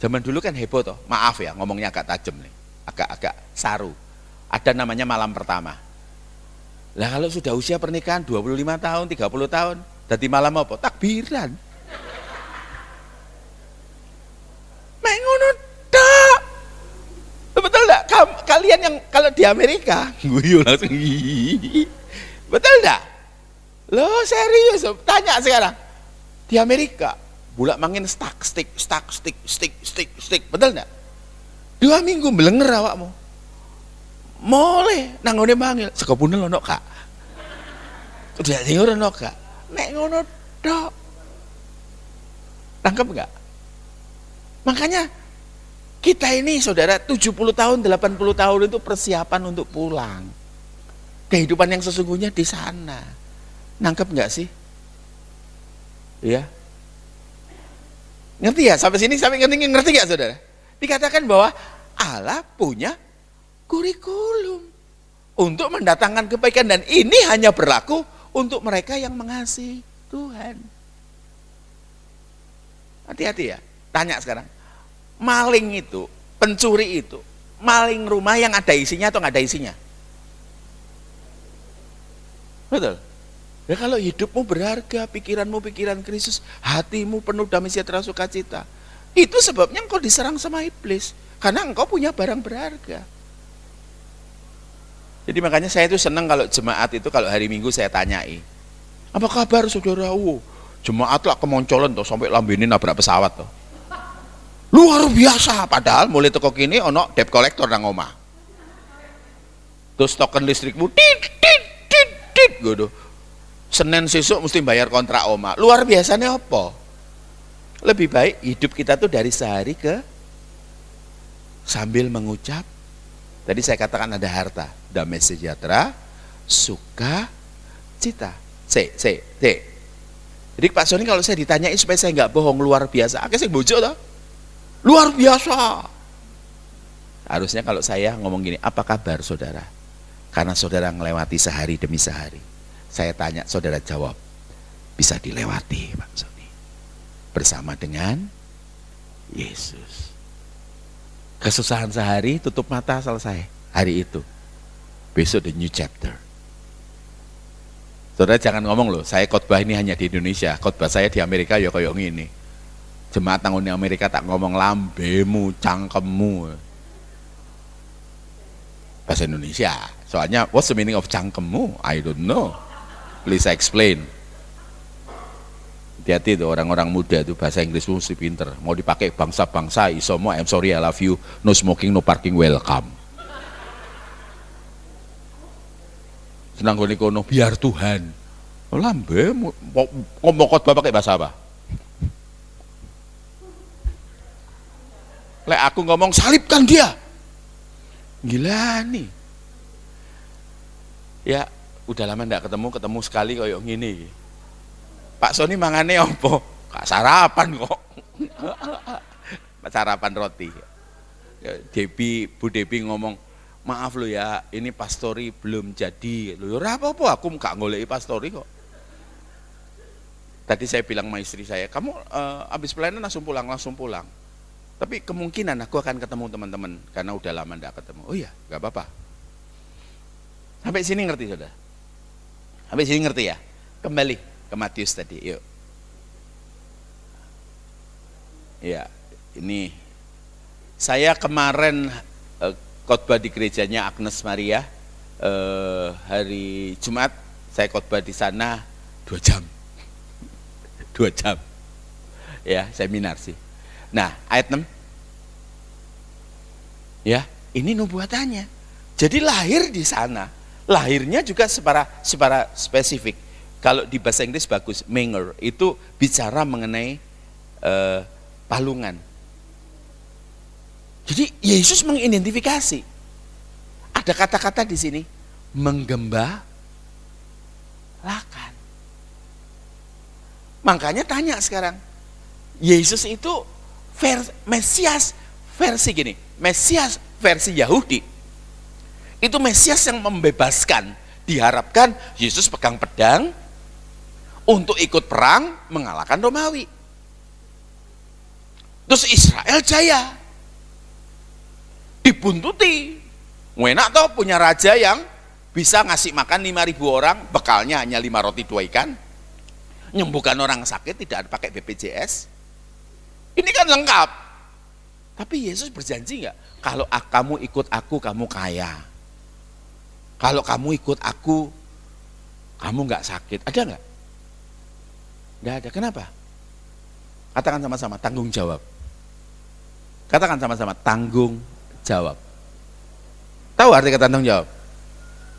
Zaman dulu kan heboh toh. Maaf ya, ngomongnya agak tajam nih, agak saru. Ada namanya malam pertama. Lah kalau sudah usia pernikahan 25 tahun, 30 tahun, dadi malam apa? Takbiran. Mek ngono tok. Betul enggak? Kalian yang kalau di Amerika, guyu langsung. Betul enggak? Loh serius, tanya sekarang. Di Amerika, bulak mangin stick, betul enggak? 2 minggu belenger awakmu. Mole nang ngene mangil, sekopune ono Kak. Udah dengar ono Kak. Nek ngono tok. Tangkep enggak? Makanya Kita ini saudara 70 tahun, 80 tahun itu persiapan untuk pulang. Kehidupan yang sesungguhnya di sana. Nangkep nggak sih? Ya. Ngerti ya? Sampai sini sampai ngerti nggak saudara? Dikatakan bahwa Allah punya kurikulum untuk mendatangkan kebaikan, dan ini hanya berlaku untuk mereka yang mengasihi Tuhan. Hati-hati ya. Tanya sekarang. Maling itu, pencuri itu, maling rumah yang ada isinya atau nggak ada isinya? Betul. Ya kalau hidupmu berharga, pikiranmu pikiran Kristus, hatimu penuh damai sejahtera sukacita, itu sebabnya engkau diserang sama iblis, karena engkau punya barang berharga. Jadi makanya saya itu senang kalau jemaat itu kalau hari Minggu saya tanyai, apa kabar saudara? Jemaat lah kemoncolan tuh sampai lambene nabrak pesawat tuh. Luar biasa, padahal mulai teko kini ono debt collector nang omah. Terus token listrikmu tit gitu. Senin sesuk mesti bayar kontrak omah. Luar biasanya apa? Lebih baik hidup kita tuh dari sehari ke sambil mengucap. Tadi saya katakan ada harta, damai sejahtera, suka, cita. Jadi Pak Sony kalau saya ditanyai supaya saya nggak bohong, luar biasa. Akhirnya saya bojok toh. Luar biasa. Harusnya kalau saya ngomong gini, apa kabar saudara? Karena saudara melewati sehari demi sehari. Saya tanya, saudara jawab, bisa dilewati Pak Sony. Bersama dengan Yesus. Kesusahan sehari, tutup mata selesai. Hari itu. Besok the new chapter. Saudara jangan ngomong loh, saya khotbah ini hanya di Indonesia. Khotbah saya di Amerika ya kayak gini. Jemaat tanggung di Amerika tak ngomong lambemu, cangkemmu. Bahasa Indonesia. Soalnya, what's the meaning of cangkemmu? I don't know. Please explain. Hati-hati tuh orang-orang muda tuh bahasa Inggris mesti pinter. Mau dipakai bangsa-bangsa, isomo, I'm sorry, I love you, no smoking, no parking, welcome. Senang gue kono, biar Tuhan. Lambemu, ngomong khotbah pakai bahasa apa? Lek aku ngomong salibkan dia, gila nih. Ya udah lama ndak ketemu sekali kayak gini. Pak Sony mangane apa? Gak sarapan kok. Sarapan roti. Bu Debi ngomong, maaf lo ya, ini pastori belum jadi. Lo ora apa-apa, aku gak ngoleki pastori kok. Tadi saya bilang sama istri saya, kamu habis pelayanan langsung pulang. Tapi kemungkinan aku akan ketemu teman-teman karena udah lama enggak ketemu. Oh iya, enggak apa-apa. Sampai sini ngerti saudara? Sampai sini ngerti ya? Kembali ke Matius tadi, yuk. Ya, ini saya kemarin khotbah di gerejanya Agnes Maria hari Jumat. Saya khotbah di sana 2 jam. 2 jam. Ya, seminar sih. Nah, ayat 6. Ya, ini nubuatannya. Jadi lahir di sana. Lahirnya juga secara spesifik. Kalau di bahasa Inggris bagus, manger, itu bicara mengenai palungan. Jadi Yesus mengidentifikasi. Ada kata-kata di sini, menggembalakan. Makanya tanya sekarang, Yesus itu Mesias versi gini, Mesias versi Yahudi itu Mesias yang membebaskan. Diharapkan Yesus pegang pedang untuk ikut perang mengalahkan Romawi. Terus Israel jaya, dibuntuti. Enak toh punya raja yang bisa ngasih makan 5.000 orang, bekalnya hanya 5 roti 2 ikan, nyembuhkan orang sakit tidak pakai BPJS. Ini kan lengkap. Tapi Yesus berjanji nggak? Kalau kamu ikut aku, kamu kaya. Kalau kamu ikut aku, kamu nggak sakit. Ada nggak? Nggak ada. Kenapa? Katakan sama-sama, tanggung jawab. Katakan sama-sama, tanggung jawab. Tahu arti kata tanggung jawab?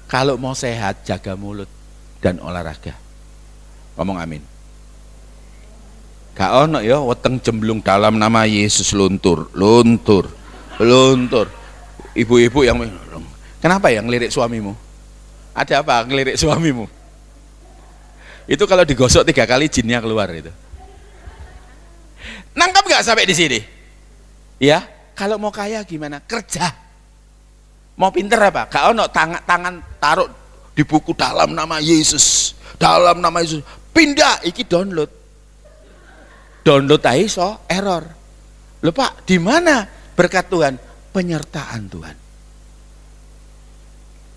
Kalau mau sehat, jaga mulut dan olahraga. Ngomong amin. Gak ono ya weteng jemblung dalam nama Yesus luntur. luntur. Ibu-ibu yang, kenapa ya ngelirik suamimu? Ada apa ngelirik suamimu? Itu kalau digosok 3 kali jinnya keluar itu. Nangkap nggak sampai di sini? Ya, kalau mau kaya gimana? Kerja. Mau pinter apa? Gak ono tangan taruh di buku dalam nama Yesus, dalam nama Yesus. Pindah, iki download. Download aja so error. Loh Pak, di mana berkat Tuhan? Penyertaan Tuhan.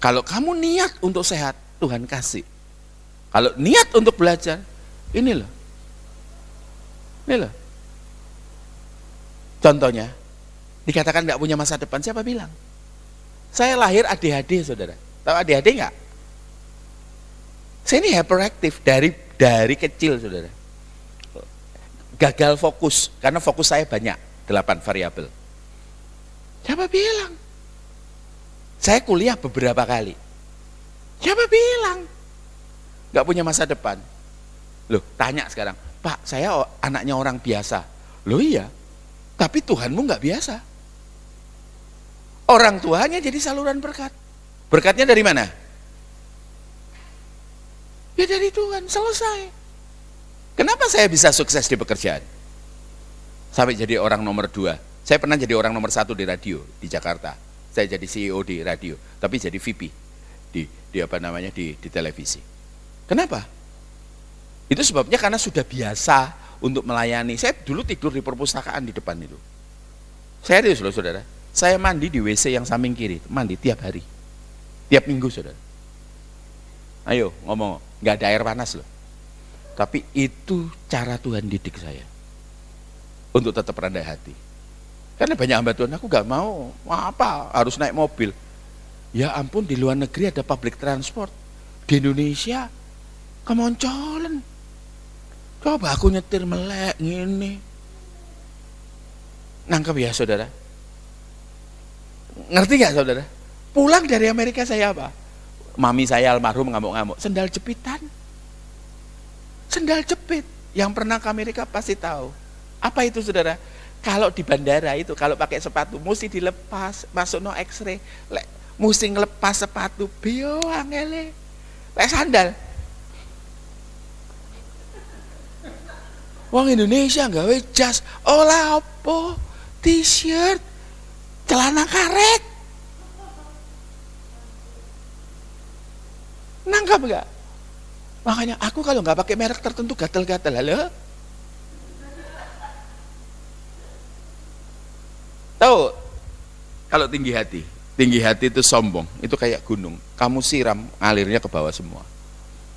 Kalau kamu niat untuk sehat, Tuhan kasih. Kalau niat untuk belajar, ini loh. Ini loh. Contohnya, dikatakan nggak punya masa depan, siapa bilang? Saya lahir ADHD, saudara. Tahu ADHD nggak? Saya ini hyperactive dari kecil, saudara. Gagal fokus, karena fokus saya banyak, 8 variabel. Siapa bilang? Saya kuliah beberapa kali. Siapa bilang? Nggak punya masa depan. Loh, tanya sekarang, Pak, saya anaknya orang biasa. Loh iya, tapi Tuhanmu nggak biasa. Orang tuanya jadi saluran berkat. Berkatnya dari mana? Ya dari Tuhan, selesai. Kenapa saya bisa sukses di pekerjaan? Sampai jadi orang nomor 2. Saya pernah jadi orang nomor 1 di radio di Jakarta. Saya jadi CEO di radio, tapi jadi VP di televisi. Kenapa? Itu sebabnya karena sudah biasa untuk melayani. Saya dulu tidur di perpustakaan di depan itu. Serius loh saudara. Saya mandi di WC yang samping kiri, mandi tiap hari, tiap minggu saudara. Ayo ngomong, nggak ada air panas loh. Tapi itu cara Tuhan didik saya untuk tetap rendah hati. Karena banyak hamba Tuhan, aku nggak mau apa harus naik mobil. Ya ampun, di luar negeri ada public transport, di Indonesia kemoncolan. Coba aku nyetir melek gini. Nangkep ya saudara? Ngerti gak saudara? Pulang dari Amerika saya apa? Mami saya almarhum ngamuk-ngamuk, sendal jepitan. Sendal jepit. Yang pernah ke Amerika pasti tahu. Apa itu saudara? Kalau di bandara itu, kalau pakai sepatu mesti dilepas, masuk no X-ray. Mesti ngelepas sepatu, bio angele. Lek sandal. Wong Indonesia gawe jas, olah apa? T-shirt, celana karet. Nangkap gak? Makanya aku kalau nggak pakai merek tertentu gatel-gatel, halo? Tahu? Kalau tinggi hati itu sombong, itu kayak gunung. Kamu siram, alirnya ke bawah semua.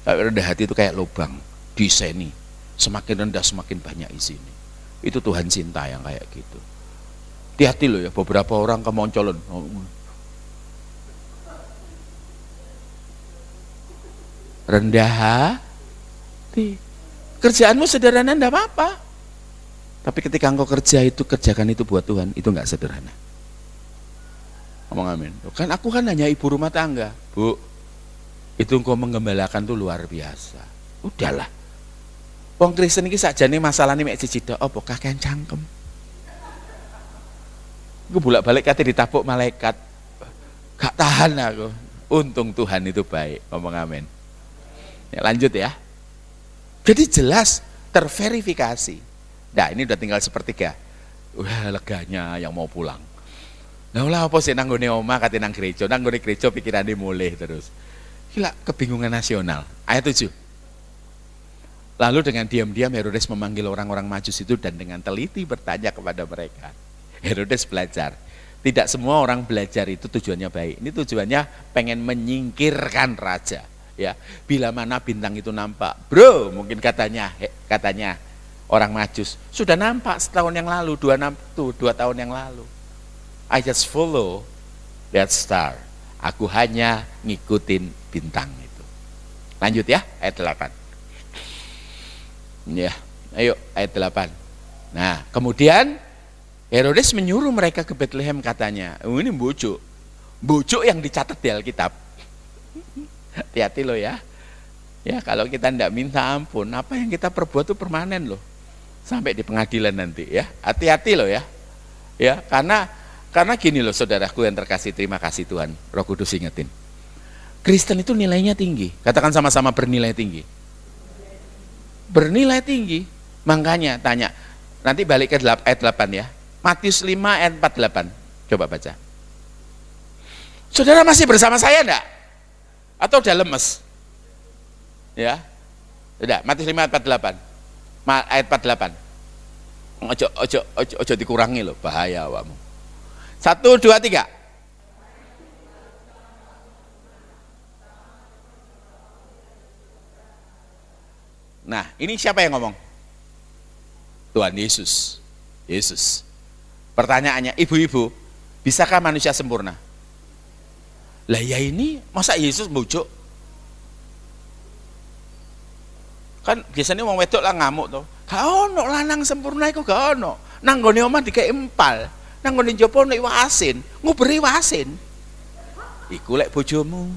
Tapi rendah hati itu kayak lubang, diseni. Semakin rendah semakin banyak isinya. Itu Tuhan cinta yang kayak gitu. Hati-hati loh ya, beberapa orang kemoncolan. Rendah hati. Kerjaanmu sederhana enggak apa-apa. Tapi ketika engkau kerjakan itu buat Tuhan, itu enggak sederhana. Ngomong amin. Kan aku kan hanya ibu rumah tangga. Bu, itu engkau menggembalakan tuh luar biasa. Udahlah. Wong Kristen iki sakjane masalahne mek siji tok, apa kakean cangkem. Gue bolak-balik kate ditapuk malaikat. Gak tahan aku. Untung Tuhan itu baik. Ngomong amin. Ya, lanjut ya. Jadi jelas terverifikasi. Nah ini udah tinggal sepertiga. Wah leganya yang mau pulang. Nah lah apa sih nanggone omah kate nang gereja. Nanggone gereja pikirannya mulih terus. Gila kebingungan nasional. Ayat 7. Lalu dengan diam-diam Herodes memanggil orang-orang Majus itu dan dengan teliti bertanya kepada mereka. Herodes belajar. Tidak semua orang belajar itu tujuannya baik. Ini tujuannya pengen menyingkirkan raja. Ya, bila mana bintang itu nampak, bro, mungkin katanya orang Majus sudah nampak setahun yang lalu, 2 tahun yang lalu. I just follow that star. Aku hanya ngikutin bintang itu. Lanjut ya, ayat 8. Ya, ayo ayat 8. Nah, kemudian Herodes menyuruh mereka ke Bethlehem katanya. Ini bujuk yang dicatat di Alkitab. Hati-hati loh ya. Ya kalau kita tidak minta ampun, apa yang kita perbuat itu permanen loh. Sampai di pengadilan nanti ya. Hati-hati loh ya. Ya, karena Karena gini loh saudaraku yang terkasih, terima kasih Tuhan, Roh Kudus ingetin. Kristen itu nilainya tinggi, katakan sama-sama bernilai tinggi. Bernilai tinggi, makanya tanya, nanti balik ke ayat 8 ya. Matius 5 ayat 48, coba baca. Saudara masih bersama saya enggak? Atau udah lemes? Ya, udah, Matius 5 ayat 48, ayat 48. Ojo dikurangi loh, bahaya awakmu. 1, 2, 3. Nah, ini siapa yang ngomong? Tuhan Yesus. Yesus. Pertanyaannya, ibu-ibu, bisakah manusia sempurna? Lah ya ini, masa Yesus bujuk? Kan biasanya wong wedok lah ngamuk tuh. Gak ono lanang sempurna iku gak ono. Nang gone omah dikek empal. Nang ngene njaba nek wasin, nguberi wasin. Iku lek bojomu.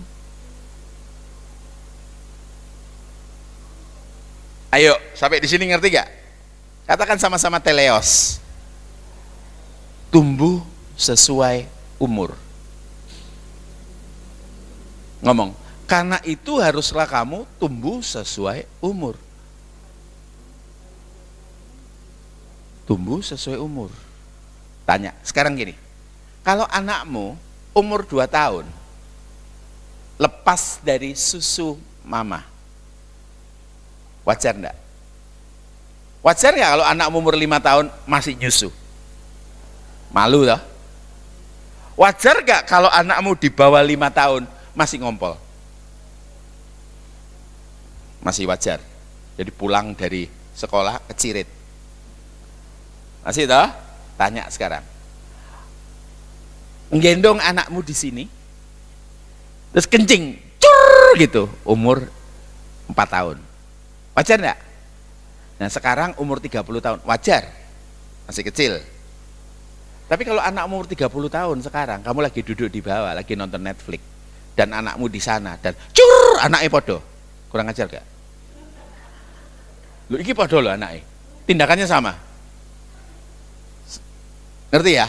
Ayo, sampai di sini ngerti gak? Katakan sama-sama teleos. Tumbuh sesuai umur. Ngomong, karena itu haruslah kamu tumbuh sesuai umur. Tumbuh sesuai umur. Tanya, sekarang gini, kalau anakmu umur 2 tahun, lepas dari susu mama, wajar enggak? Wajar nggak kalau anakmu umur 5 tahun masih nyusu? Malu lah. Wajar nggak kalau anakmu di bawah 5 tahun masih ngompol? Masih wajar. Jadi pulang dari sekolah kecirit. Masih toh? Tanya sekarang. Nggendong anakmu di sini, terus kencing, cur gitu, umur 4 tahun. Wajar enggak? Nah sekarang umur 30 tahun, wajar? Masih kecil. Tapi kalau anakmu umur 30 tahun sekarang, kamu lagi duduk di bawah, lagi nonton Netflix, dan anakmu di sana, dan cur, anaknya podo. Kurang ajar gak? Lu iki podo lo anaknya. Tindakannya sama. Ngerti ya?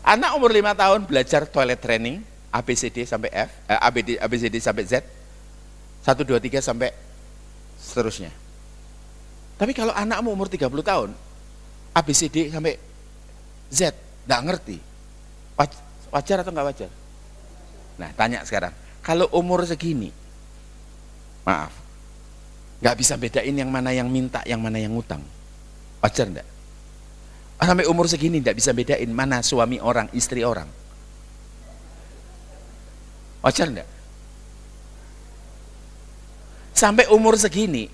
Anak umur 5 tahun belajar toilet training, ABCD sampai F, ABCD sampai Z, 1, 2, 3 sampai seterusnya. Tapi kalau anakmu umur 30 tahun, ABCD sampai Z, nggak ngerti, wajar atau nggak wajar? Nah tanya sekarang, kalau umur segini, maaf, nggak bisa bedain yang mana yang minta, yang mana yang ngutang, wajar enggak? Sampai umur segini tidak bisa bedain mana suami orang, istri orang. Wajar enggak? Sampai umur segini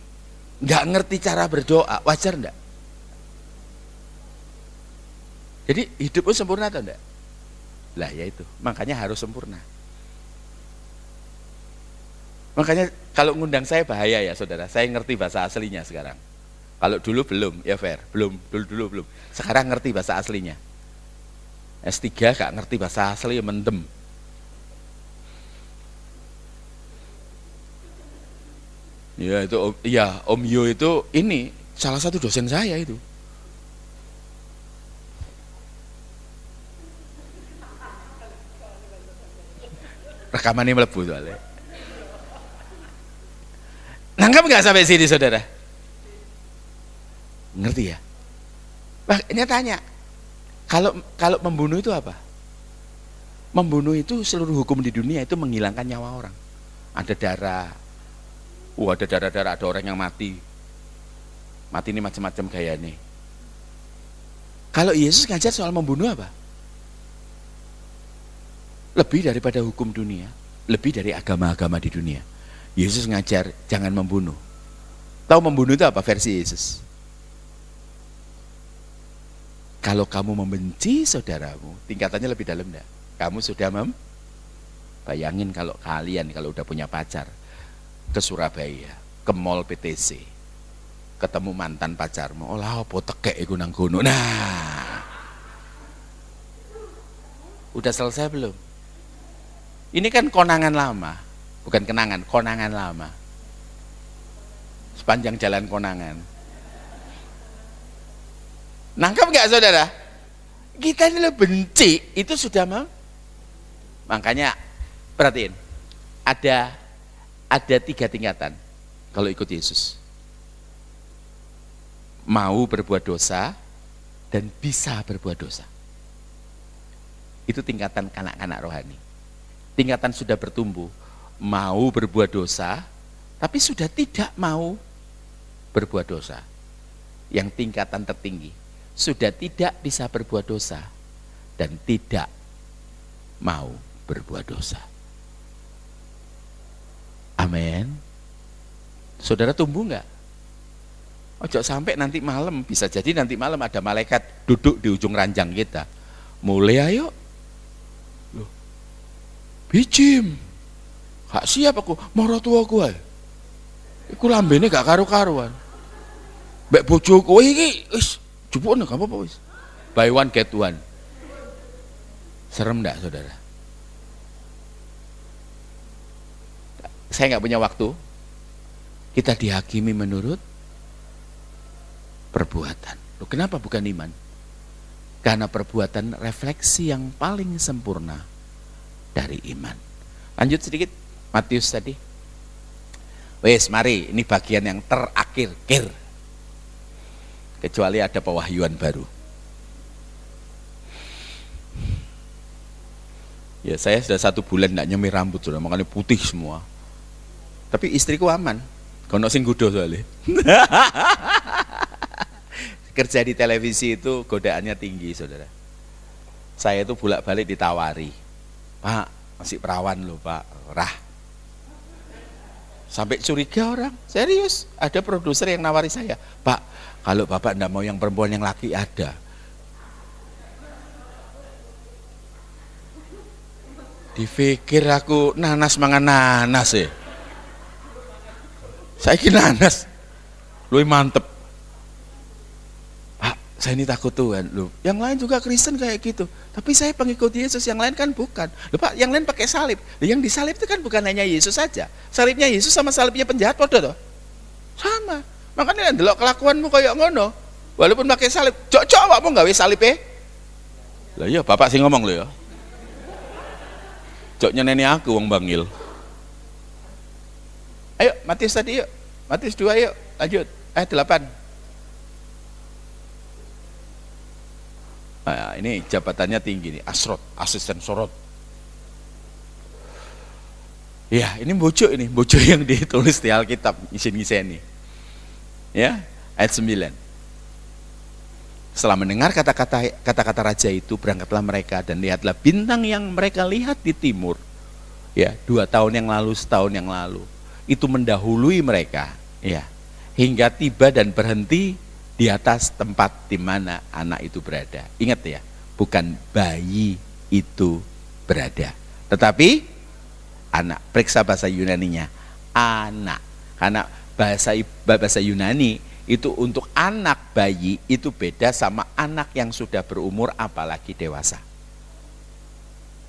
nggak ngerti cara berdoa, wajar enggak? Jadi hidupmu sempurna atau enggak? Lah ya itu, makanya harus sempurna. Makanya kalau ngundang saya bahaya ya saudara, saya ngerti bahasa aslinya sekarang. Kalau dulu belum, ya fair, belum. Sekarang ngerti bahasa aslinya. S3 gak ngerti bahasa asli, mendem. Ya itu, ya Om Yo itu ini salah satu dosen saya itu. Rekamannya melebu soalnya. Nangkap nggak sampai sini saudara? Ngerti ya? Makanya tanya, kalau membunuh itu apa? Membunuh itu seluruh hukum di dunia itu menghilangkan nyawa orang. Ada darah, ada darah-darah, ada orang yang mati. Mati ini macam-macam gaya nih. Kalau Yesus ngajar soal membunuh apa? Lebih daripada hukum dunia, lebih dari agama-agama di dunia. Yesus ngajar jangan membunuh. Tahu membunuh itu apa versi Yesus? Kalau kamu membenci saudaramu, tingkatannya lebih dalam enggak? Kamu sudah bayangin kalau kalian kalau udah punya pacar ke Surabaya, ke mall PTC, ketemu mantan pacarmu, olah apa tekek iku nang kono. Nah. Udah selesai belum? Ini kan konangan lama, bukan kenangan, konangan lama. Sepanjang jalan konangan. Nangkap nggak saudara? Kita ini benci, itu sudah mau. Makanya perhatiin, ada 3 tingkatan kalau ikut Yesus. Mau berbuat dosa dan bisa berbuat dosa. Itu tingkatan kanak-kanak rohani. Tingkatan sudah bertumbuh, mau berbuat dosa, tapi sudah tidak mau berbuat dosa. Yang tingkatan tertinggi, sudah tidak bisa berbuat dosa dan tidak mau berbuat dosa. Amin. Saudara tumbuh enggak? Ojo sampai nanti malam, bisa jadi nanti malam ada malaikat duduk di ujung ranjang kita. Mulai ayo. Loh, bijim. Gak siap aku, moro tua gue. Iku lambene gak karu-karuan. Mbak bojoku iki wis jupukne gak apa-apa wis. Buy one get one. Serem enggak, Saudara? Saya nggak punya waktu. Kita dihakimi menurut perbuatan. Loh, kenapa bukan iman? Karena perbuatan refleksi yang paling sempurna dari iman. Lanjut sedikit, Matius tadi. Wes, mari, ini bagian yang terakhir, kecuali ada pewahyuan baru. Ya, saya sudah 1 bulan tidak nyemir rambut, sudah makanya putih semua. Tapi istriku aman, kono sing gudo soalnya. Kerja di televisi itu godaannya tinggi, Saudara. Saya itu bolak-balik ditawari, Pak, masih perawan loh Pak, rah. Sampai curiga orang, serius. Ada produser yang nawari saya, Pak, kalau Bapak enggak mau yang perempuan yang laki ada. Dipikir aku nanas mangan nanas ya. Saya kira nanas, lu mantep. Pak, saya ini takut Tuhan. Loh, yang lain juga Kristen kayak gitu. Tapi saya pengikut Yesus, yang lain kan bukan. Loh Pak, yang lain pakai salib. Loh, yang disalib itu kan bukan hanya Yesus saja. Salibnya Yesus sama salibnya penjahat podo toh. Sama. Makanya ndelok kelakuanmu kayak ngono. Walaupun pakai salib, cocok awakmu gawe salib eh. Lah iya, Bapak sih ngomong lho ya. Cok nyeneni aku wong bangil. Ayo, Matius tadi yuk. Matius 2 yuk, lanjut. 8. Nah, ini jabatannya tinggi nih, asrot, asisten sorot. Ya, ini bojo yang ditulis di Alkitab, ngisen-ngisen nih. Ya, ayat 9. Setelah mendengar kata-kata raja itu, berangkatlah mereka dan lihatlah bintang yang mereka lihat di timur. Ya, 2 tahun yang lalu, setahun yang lalu. Itu mendahului mereka, ya, hingga tiba dan berhenti di atas tempat di mana anak itu berada. Ingat ya, bukan bayi itu berada, tetapi anak. Periksa bahasa Yunaninya, anak. Karena bahasa Yunani itu untuk anak bayi itu beda sama anak yang sudah berumur apalagi dewasa.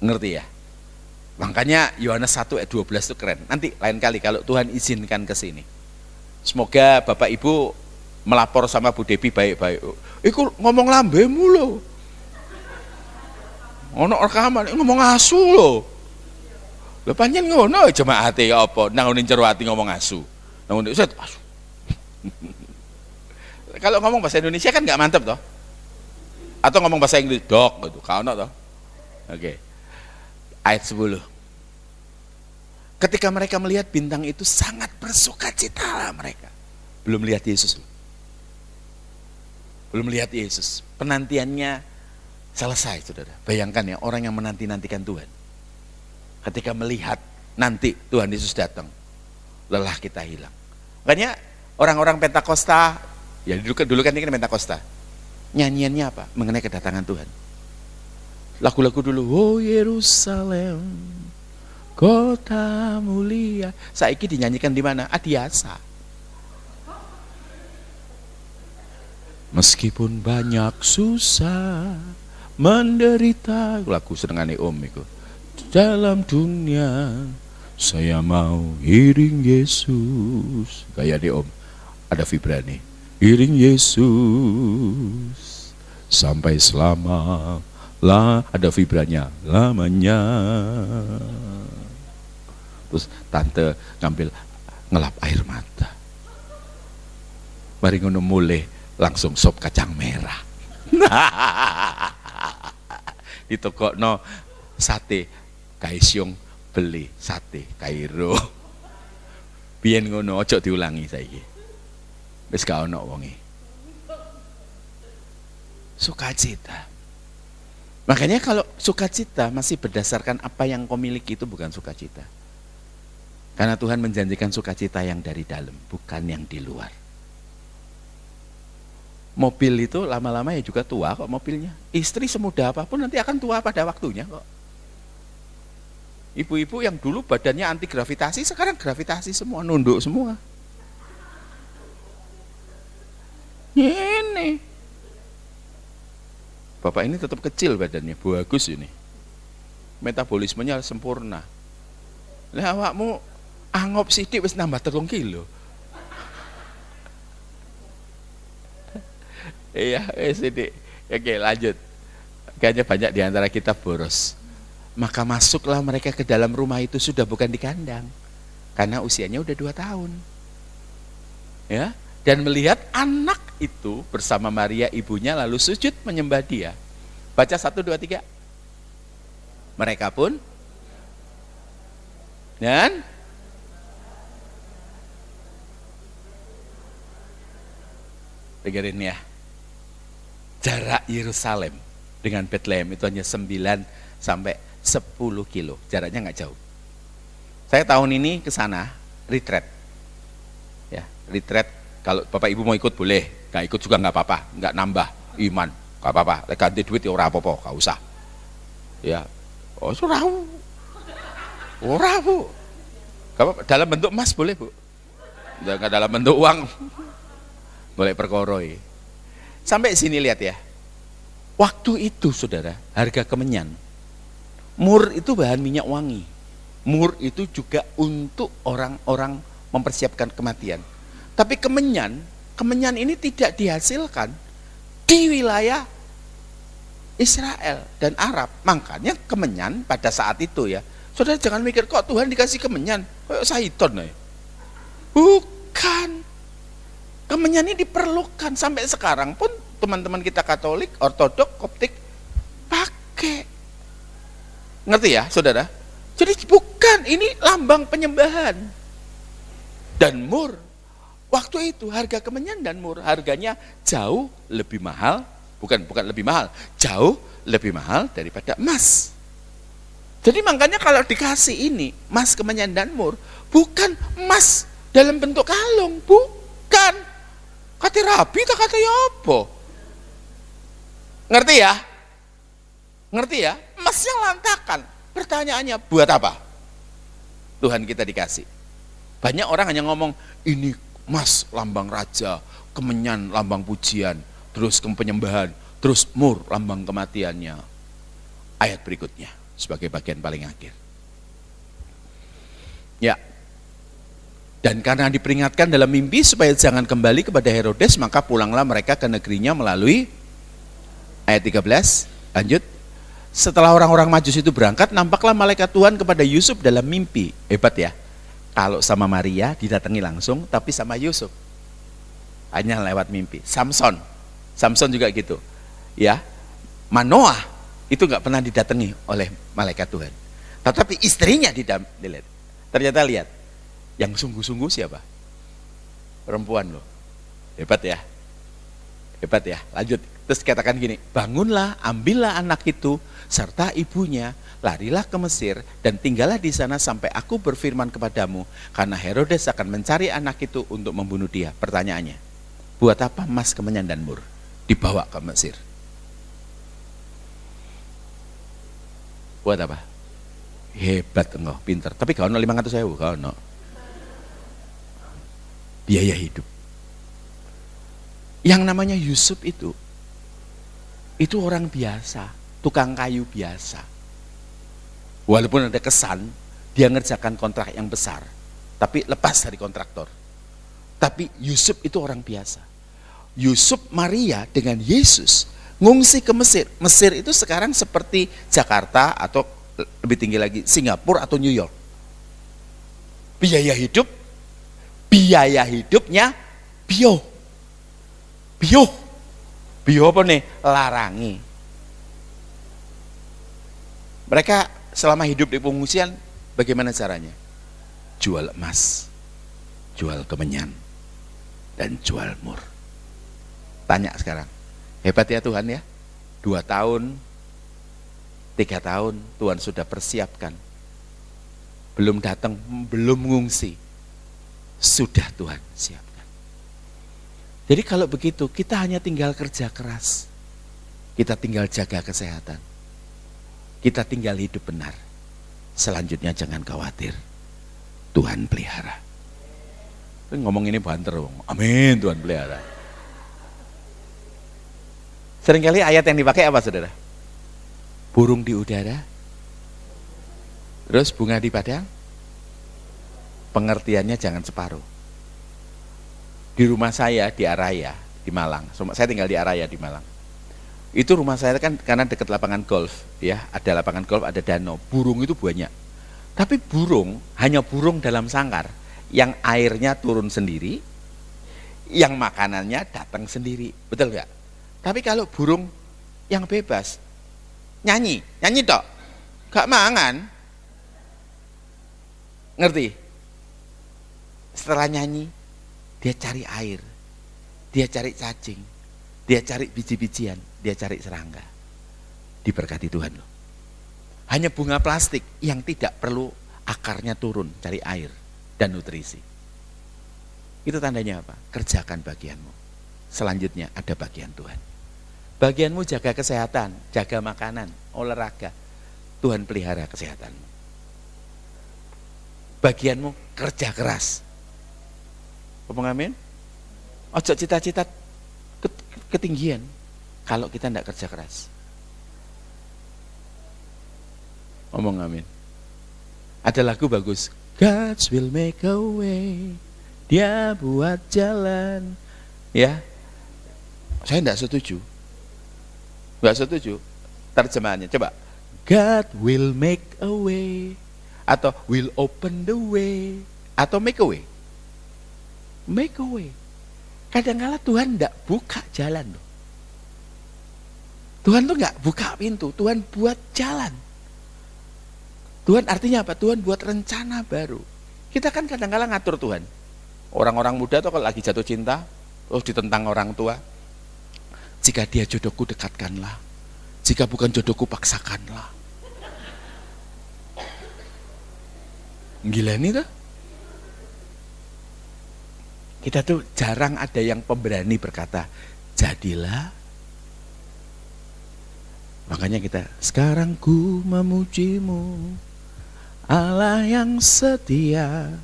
Ngerti ya? Makanya Yohanes 1 ayat 12 itu keren. Nanti lain kali kalau Tuhan izinkan ke sini. Semoga Bapak Ibu melapor sama Bu Debi baik-baik. Iku ngomong lambemu loh. Ono rekaman ngomong asu loh. Lho pancen ngono jemaate ya apa? Nang ngene jero ati ngomong asu. Nang ngene set asu. Kalau ngomong bahasa Indonesia kan nggak mantep toh? Atau ngomong bahasa Inggris dok gitu. Kau ono toh? Oke. Ayat 10. Ketika mereka melihat bintang itu sangat bersukacita mereka. Belum lihat Yesus. Belum lihat Yesus. Penantiannya selesai, Saudara. Bayangkan ya, orang yang menanti-nantikan Tuhan. Ketika melihat nanti Tuhan Yesus datang, lelah kita hilang. Makanya orang-orang Pentakosta, ya dulu kan ini Pentakosta. Nyanyiannya apa? Mengenai kedatangan Tuhan. Lagu-lagu dulu, oh Yerusalem, kota mulia. Saiki dinyanyikan di mana? Adiasa. Meskipun banyak susah, menderita, lagu senengane Om itu. Dalam dunia, saya mau iring Yesus. Kayak di Om, ada vibrani. Iring Yesus sampai selama ada vibranya lamanya. Terus tante ngelap air mata. Mari ngono mulai langsung sop kacang merah. Di toko no sate Kaisyong beli sate Kairo. Biyen ngono ojo diulangi saiki. Wis gak ono wonge. Sukacita. Makanya kalau sukacita masih berdasarkan apa yang kau miliki itu bukan sukacita. Karena Tuhan menjanjikan sukacita yang dari dalam, bukan yang di luar. Mobil itu lama-lama ya juga tua kok mobilnya. Istri semuda apapun nanti akan tua pada waktunya kok. Ibu-ibu yang dulu badannya anti gravitasi sekarang gravitasi semua, nunduk semua. Ini. Bapak ini tetap kecil badannya, bagus ini. Metabolismenya sempurna. Lah awakmu angop sidik wis nambah 3 kilo. Iya, sidik. Oke, lanjut. Kayaknya banyak di antara kita boros. Maka masuklah mereka ke dalam rumah itu sudah bukan di kandang. Karena usianya udah 2 tahun. Ya, dan melihat anak itu bersama Maria ibunya lalu sujud menyembah dia. Baca 1, 2, 3. Mereka pun dan dengerin ya. Jarak Yerusalem dengan Bethlehem itu hanya 9 sampai 10 kilo. Jaraknya nggak jauh. Saya tahun ini ke sana retreat. Ya, retreat. Kalau Bapak Ibu mau ikut boleh, nggak ikut juga nggak apa-apa, nggak nambah iman, nggak apa-apa. Ganti duit ya ora apa-apa, nggak usah. Ya, oh surahu, ora bu. Dalam bentuk emas boleh bu, nggak dalam bentuk uang, boleh perkoroi. Sampai sini lihat ya. Waktu itu saudara, harga kemenyan. Mur itu bahan minyak wangi. Mur itu juga untuk orang-orang mempersiapkan kematian. Tapi kemenyan ini tidak dihasilkan di wilayah Israel dan Arab. Makanya kemenyan pada saat itu ya. Saudara jangan mikir kok Tuhan dikasih kemenyan, kayak Saiton ya. Bukan. Kemenyan ini diperlukan sampai sekarang pun teman-teman kita Katolik, Ortodok, Koptik pakai. Ngerti ya, saudara? Jadi bukan, ini lambang penyembahan. Dan mur, waktu itu harga kemenyan dan mur harganya jauh lebih mahal, bukan lebih mahal, jauh lebih mahal daripada emas. Jadi makanya kalau dikasih ini, emas, kemenyan dan mur, bukan emas dalam bentuk kalung, bukan. Kata rabi tak kata ya apa? Ngerti ya? Ngerti ya? Emasnya lantakan. Pertanyaannya buat apa? Tuhan kita dikasih. Banyak orang hanya ngomong ini emas lambang raja, kemenyan lambang pujian, terus penyembahan, terus mur lambang kematiannya. Ayat berikutnya sebagai bagian paling akhir. Ya. Dan karena diperingatkan dalam mimpi supaya jangan kembali kepada Herodes, maka pulanglah mereka ke negerinya melalui ayat 13, lanjut. Setelah orang-orang Majus itu berangkat, nampaklah malaikat Tuhan kepada Yusuf dalam mimpi. Hebat ya. Kalau sama Maria didatangi langsung, tapi sama Yusuf hanya lewat mimpi. Samson juga gitu. Ya. Manoah itu nggak pernah didatangi oleh malaikat Tuhan. Tetapi istrinya dilihat. Ternyata lihat. Yang sungguh-sungguh siapa? Perempuan loh. Hebat ya. Hebat ya. Lanjut. Terus katakan gini, bangunlah, ambillah anak itu serta ibunya, larilah ke Mesir dan tinggallah di sana sampai aku berfirman kepadamu, karena Herodes akan mencari anak itu untuk membunuh dia. Pertanyaannya, buat apa emas, kemenyan dan mur dibawa ke Mesir? Buat apa? Hebat engkau, pinter. Tapi kau 500.000, kau no. Biaya hidup. Yang namanya Yusuf itu orang biasa, tukang kayu biasa. Walaupun ada kesan dia ngerjakan kontrak yang besar, tapi lepas dari kontraktor. Tapi Yusuf itu orang biasa. Yusuf, Maria dengan Yesus ngungsi ke Mesir. Mesir itu sekarang seperti Jakarta atau lebih tinggi lagi Singapura atau New York. Biaya hidupnya bio apa nih? Larangi. Mereka selama hidup di pengungsian bagaimana caranya? Jual emas, jual kemenyan, dan jual mur. Tanya sekarang, hebat ya Tuhan ya, 2 tahun, 3 tahun Tuhan sudah persiapkan. Belum datang, belum ngungsi, sudah Tuhan siapkan. Jadi kalau begitu, kita hanya tinggal kerja keras, kita tinggal jaga kesehatan, kita tinggal hidup benar. Selanjutnya jangan khawatir, Tuhan pelihara. Ngomong ini banter, amin, Tuhan pelihara. Seringkali ayat yang dipakai apa saudara? Burung di udara, terus bunga di padang, pengertiannya jangan separuh. Di rumah saya di Araya, di Malang, saya tinggal di Araya di Malang. Itu rumah saya kan karena dekat lapangan golf, ya, ada lapangan golf, ada danau, burung itu banyak. Tapi burung, hanya burung dalam sangkar, yang airnya turun sendiri, yang makanannya datang sendiri, betul nggak? Tapi kalau burung yang bebas, nyanyi tok, gak mangan, ngerti? Setelah nyanyi, dia cari air, dia cari cacing, dia cari biji-bijian, dia cari serangga. Diberkati Tuhan loh. Hanya bunga plastik yang tidak perlu akarnya turun, cari air dan nutrisi. Itu tandanya apa? Kerjakan bagianmu. Selanjutnya ada bagian Tuhan. Bagianmu jaga kesehatan, jaga makanan, olahraga. Tuhan pelihara kesehatanmu. Bagianmu kerja keras. Ngomong amin? Ojo cita-cita ketinggian kalau kita tidak kerja keras. Ngomong amin. Ada lagu bagus, God will make a way, Dia buat jalan. Ya, saya tidak setuju. Nggak setuju terjemahannya. Coba, God will make a way, atau will open the way, atau make a way. Make a way. Kadang-kala Tuhan tidak buka jalan loh. Tuhan tuh nggak buka pintu, Tuhan buat jalan. Tuhan artinya apa? Tuhan buat rencana baru. Kita kan kadang-kala ngatur Tuhan. Orang-orang muda tuh kalau lagi jatuh cinta, terus ditentang orang tua. Jika dia jodohku, dekatkanlah. Jika bukan jodohku, paksakanlah. Gila nih tuh. Kita tuh jarang ada yang pemberani berkata, jadilah. Makanya kita, sekarang ku memujimu, Allah yang setia,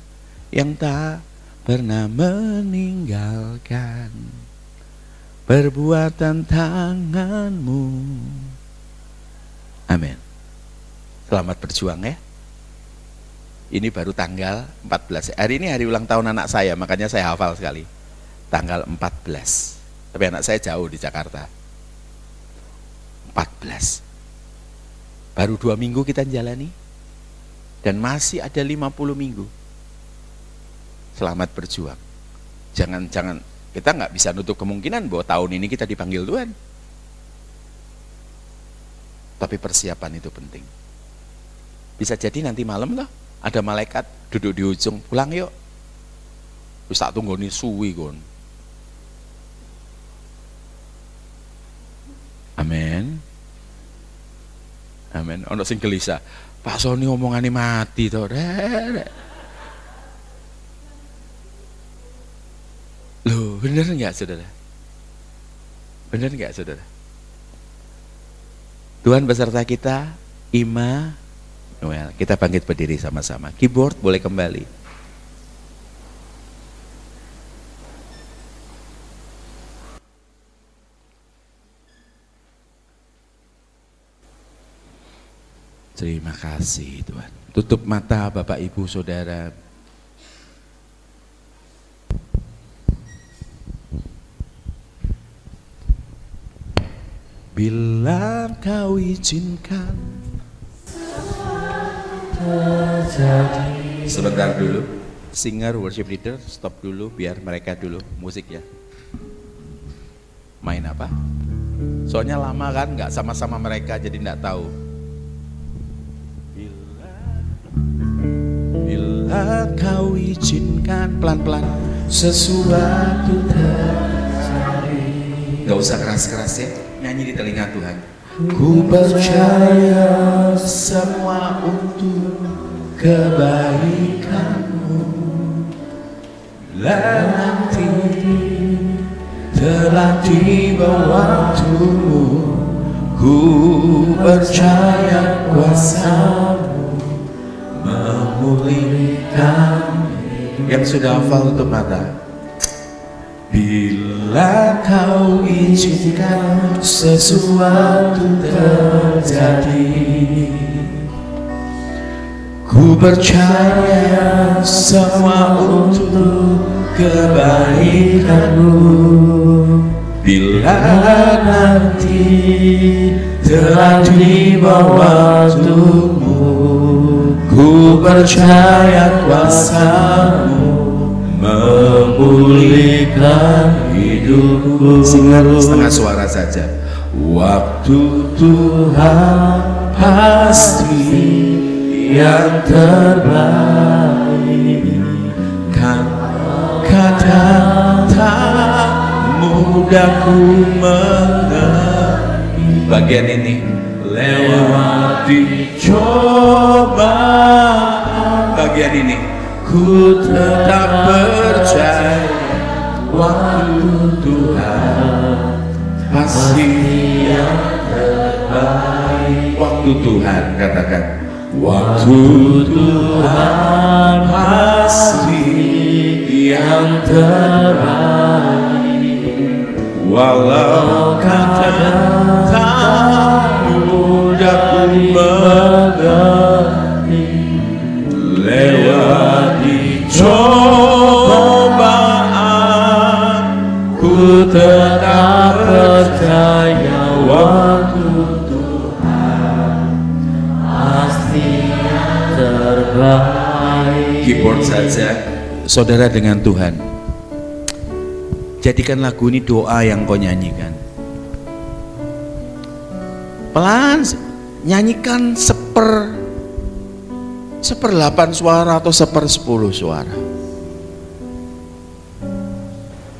yang tak pernah meninggalkan perbuatan tanganmu. Amin. Selamat berjuang ya. Ini baru tanggal 14. Hari ini hari ulang tahun anak saya, makanya saya hafal sekali. Tanggal 14. Tapi anak saya jauh di Jakarta. 14. Baru 2 minggu kita jalani. Dan masih ada 50 minggu. Selamat berjuang. Jangan kita nggak bisa nutup kemungkinan bahwa tahun ini kita dipanggil Tuhan. Tapi persiapan itu penting. Bisa jadi nanti malam lah ada malaikat duduk di ujung, pulang yuk. Wis tak tunggoni suwi kon. Amin. Amin. Ono sing gelisah. Pak Soni omongane mati to, Rek. Loh, bener nggak saudara? Bener nggak saudara? Tuhan beserta kita, Immanuel. Kita bangkit berdiri sama-sama. Keyboard boleh kembali. Terima kasih Tuhan. Tutup mata Bapak Ibu Saudara. Bila kau izinkan. Sebentar dulu, singer, worship leader, stop dulu biar mereka dulu musik ya. Main apa? Soalnya lama kan, nggak sama-sama mereka jadi nggak tahu. Bila kau izinkan, pelan-pelan. Sesuatu terjadi. Nggak usah keras-keras ya, nyanyi di telinga Tuhan. Ku percaya semua untuk kebaikanmu. Bila nanti telah tiba waktumu, ku percaya kuasamu memulihkan. Yang sudah hafal tutup mata. Bila kau izinkan sesuatu terjadi, ku percaya semua untuk kebaikanmu. Bila nanti telah tiba waktumu, ku percaya kuasamu memulihkan hidupku. Singer setengah suara saja. Waktu Tuhan pasti yang terbaik, kan kadang tak mudah ku mengerti. Bagian ini lewati cobaan. Bagian ini ku tetap percaya waktu Tuhan pasti yang terbaik. Waktu Tuhan, katakan waktu Tuhan pasti yang terbaik. Walau kadang tak mudah ku mengerti, lewati cobaan ku tetap percaya waktu Tuhan pasti yang terbaik. Keyboard saja, saudara dengan Tuhan. Jadikan lagu ini doa yang kau nyanyikan. Pelan, nyanyikan seper-8 suara atau 1/10 suara.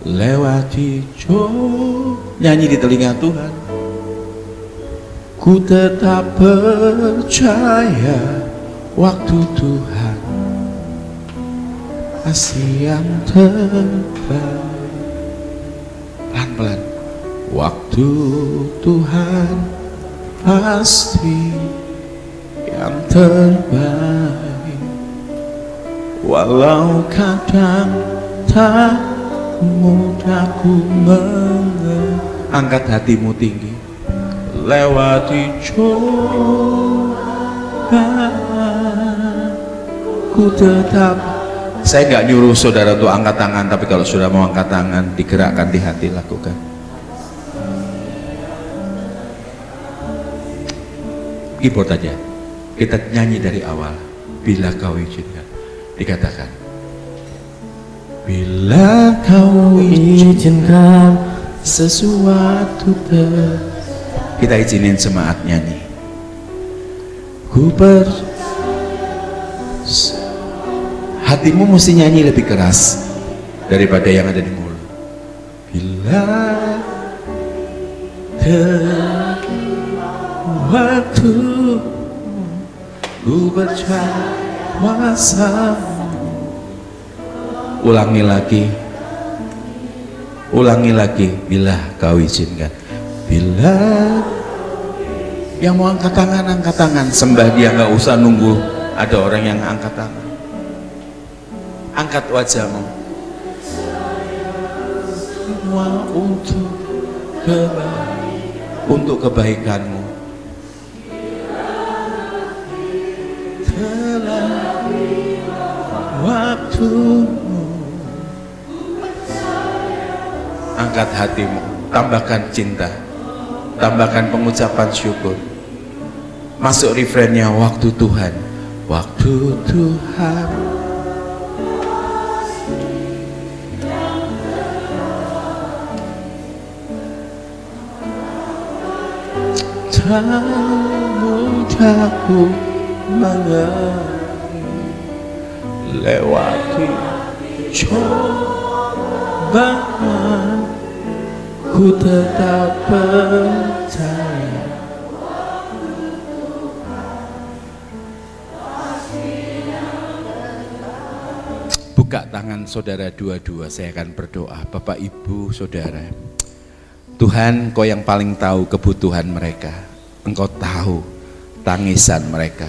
Lewati nyanyi di telinga Tuhan. Ku tetap percaya waktu Tuhan pasti yang terbaik. Pelan-pelan. Waktu Tuhan pasti yang terbaik. Walau kadang tak mudah ku mengerti. Angkat hatimu tinggi. Lewati cobaan ku tetap. Saya nggak nyuruh saudara untuk angkat tangan, tapi kalau sudah mau angkat tangan, digerakkan di hati, lakukan. Keyboard aja. Kita nyanyi dari awal. Bila kau izinkan, dikatakan. Bila kau izinkan sesuatu kita izinin semangat nyanyi. Ku hatimu mesti nyanyi lebih keras daripada yang ada di mulut. Bila waktu ku percaya kuasamu. Ulangi lagi. Bila kau izinkan. Bila yang mau angkat tangan, sembah dia, nggak usah nunggu ada orang yang angkat tangan. Angkat wajahmu. Semua untuk kebaikanmu. Telah waktumu. Angkat hatimu, tambahkan cinta. tambahkan pengucapan syukur. Masuk refrainnya, waktu Tuhan, waktu Tuhan. Tak mudah ku melewati cobaan, ku tetap percaya. Buka tangan saudara dua-dua, saya akan berdoa. Bapak, Ibu, Saudara, Tuhan, Kau yang paling tahu kebutuhan mereka. Engkau tahu tangisan mereka.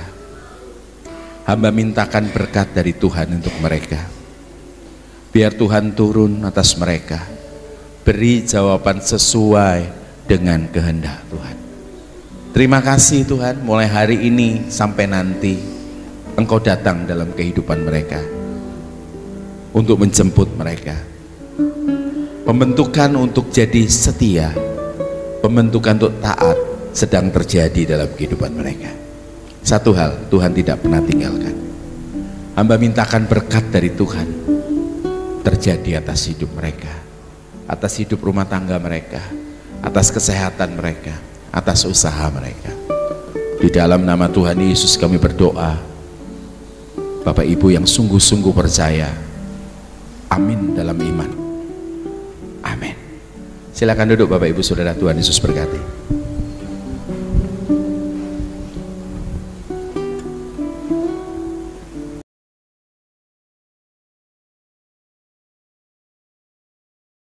Hamba mintakan berkat dari Tuhan untuk mereka. Biar Tuhan turun atas mereka, beri jawaban sesuai dengan kehendak Tuhan. Terima kasih Tuhan, mulai hari ini sampai nanti Engkau datang dalam kehidupan mereka untuk menjemput mereka. Pembentukan untuk jadi setia, pembentukan untuk taat sedang terjadi dalam kehidupan mereka. Satu hal, Tuhan tidak pernah tinggalkan. Hamba mintakan berkat dari Tuhan terjadi atas hidup mereka, atas hidup rumah tangga mereka, atas kesehatan mereka, atas usaha mereka. Di dalam nama Tuhan Yesus kami berdoa. Bapak Ibu yang sungguh-sungguh percaya, amin dalam iman. Amin. Silakan duduk Bapak Ibu Saudara, Tuhan Yesus berkati.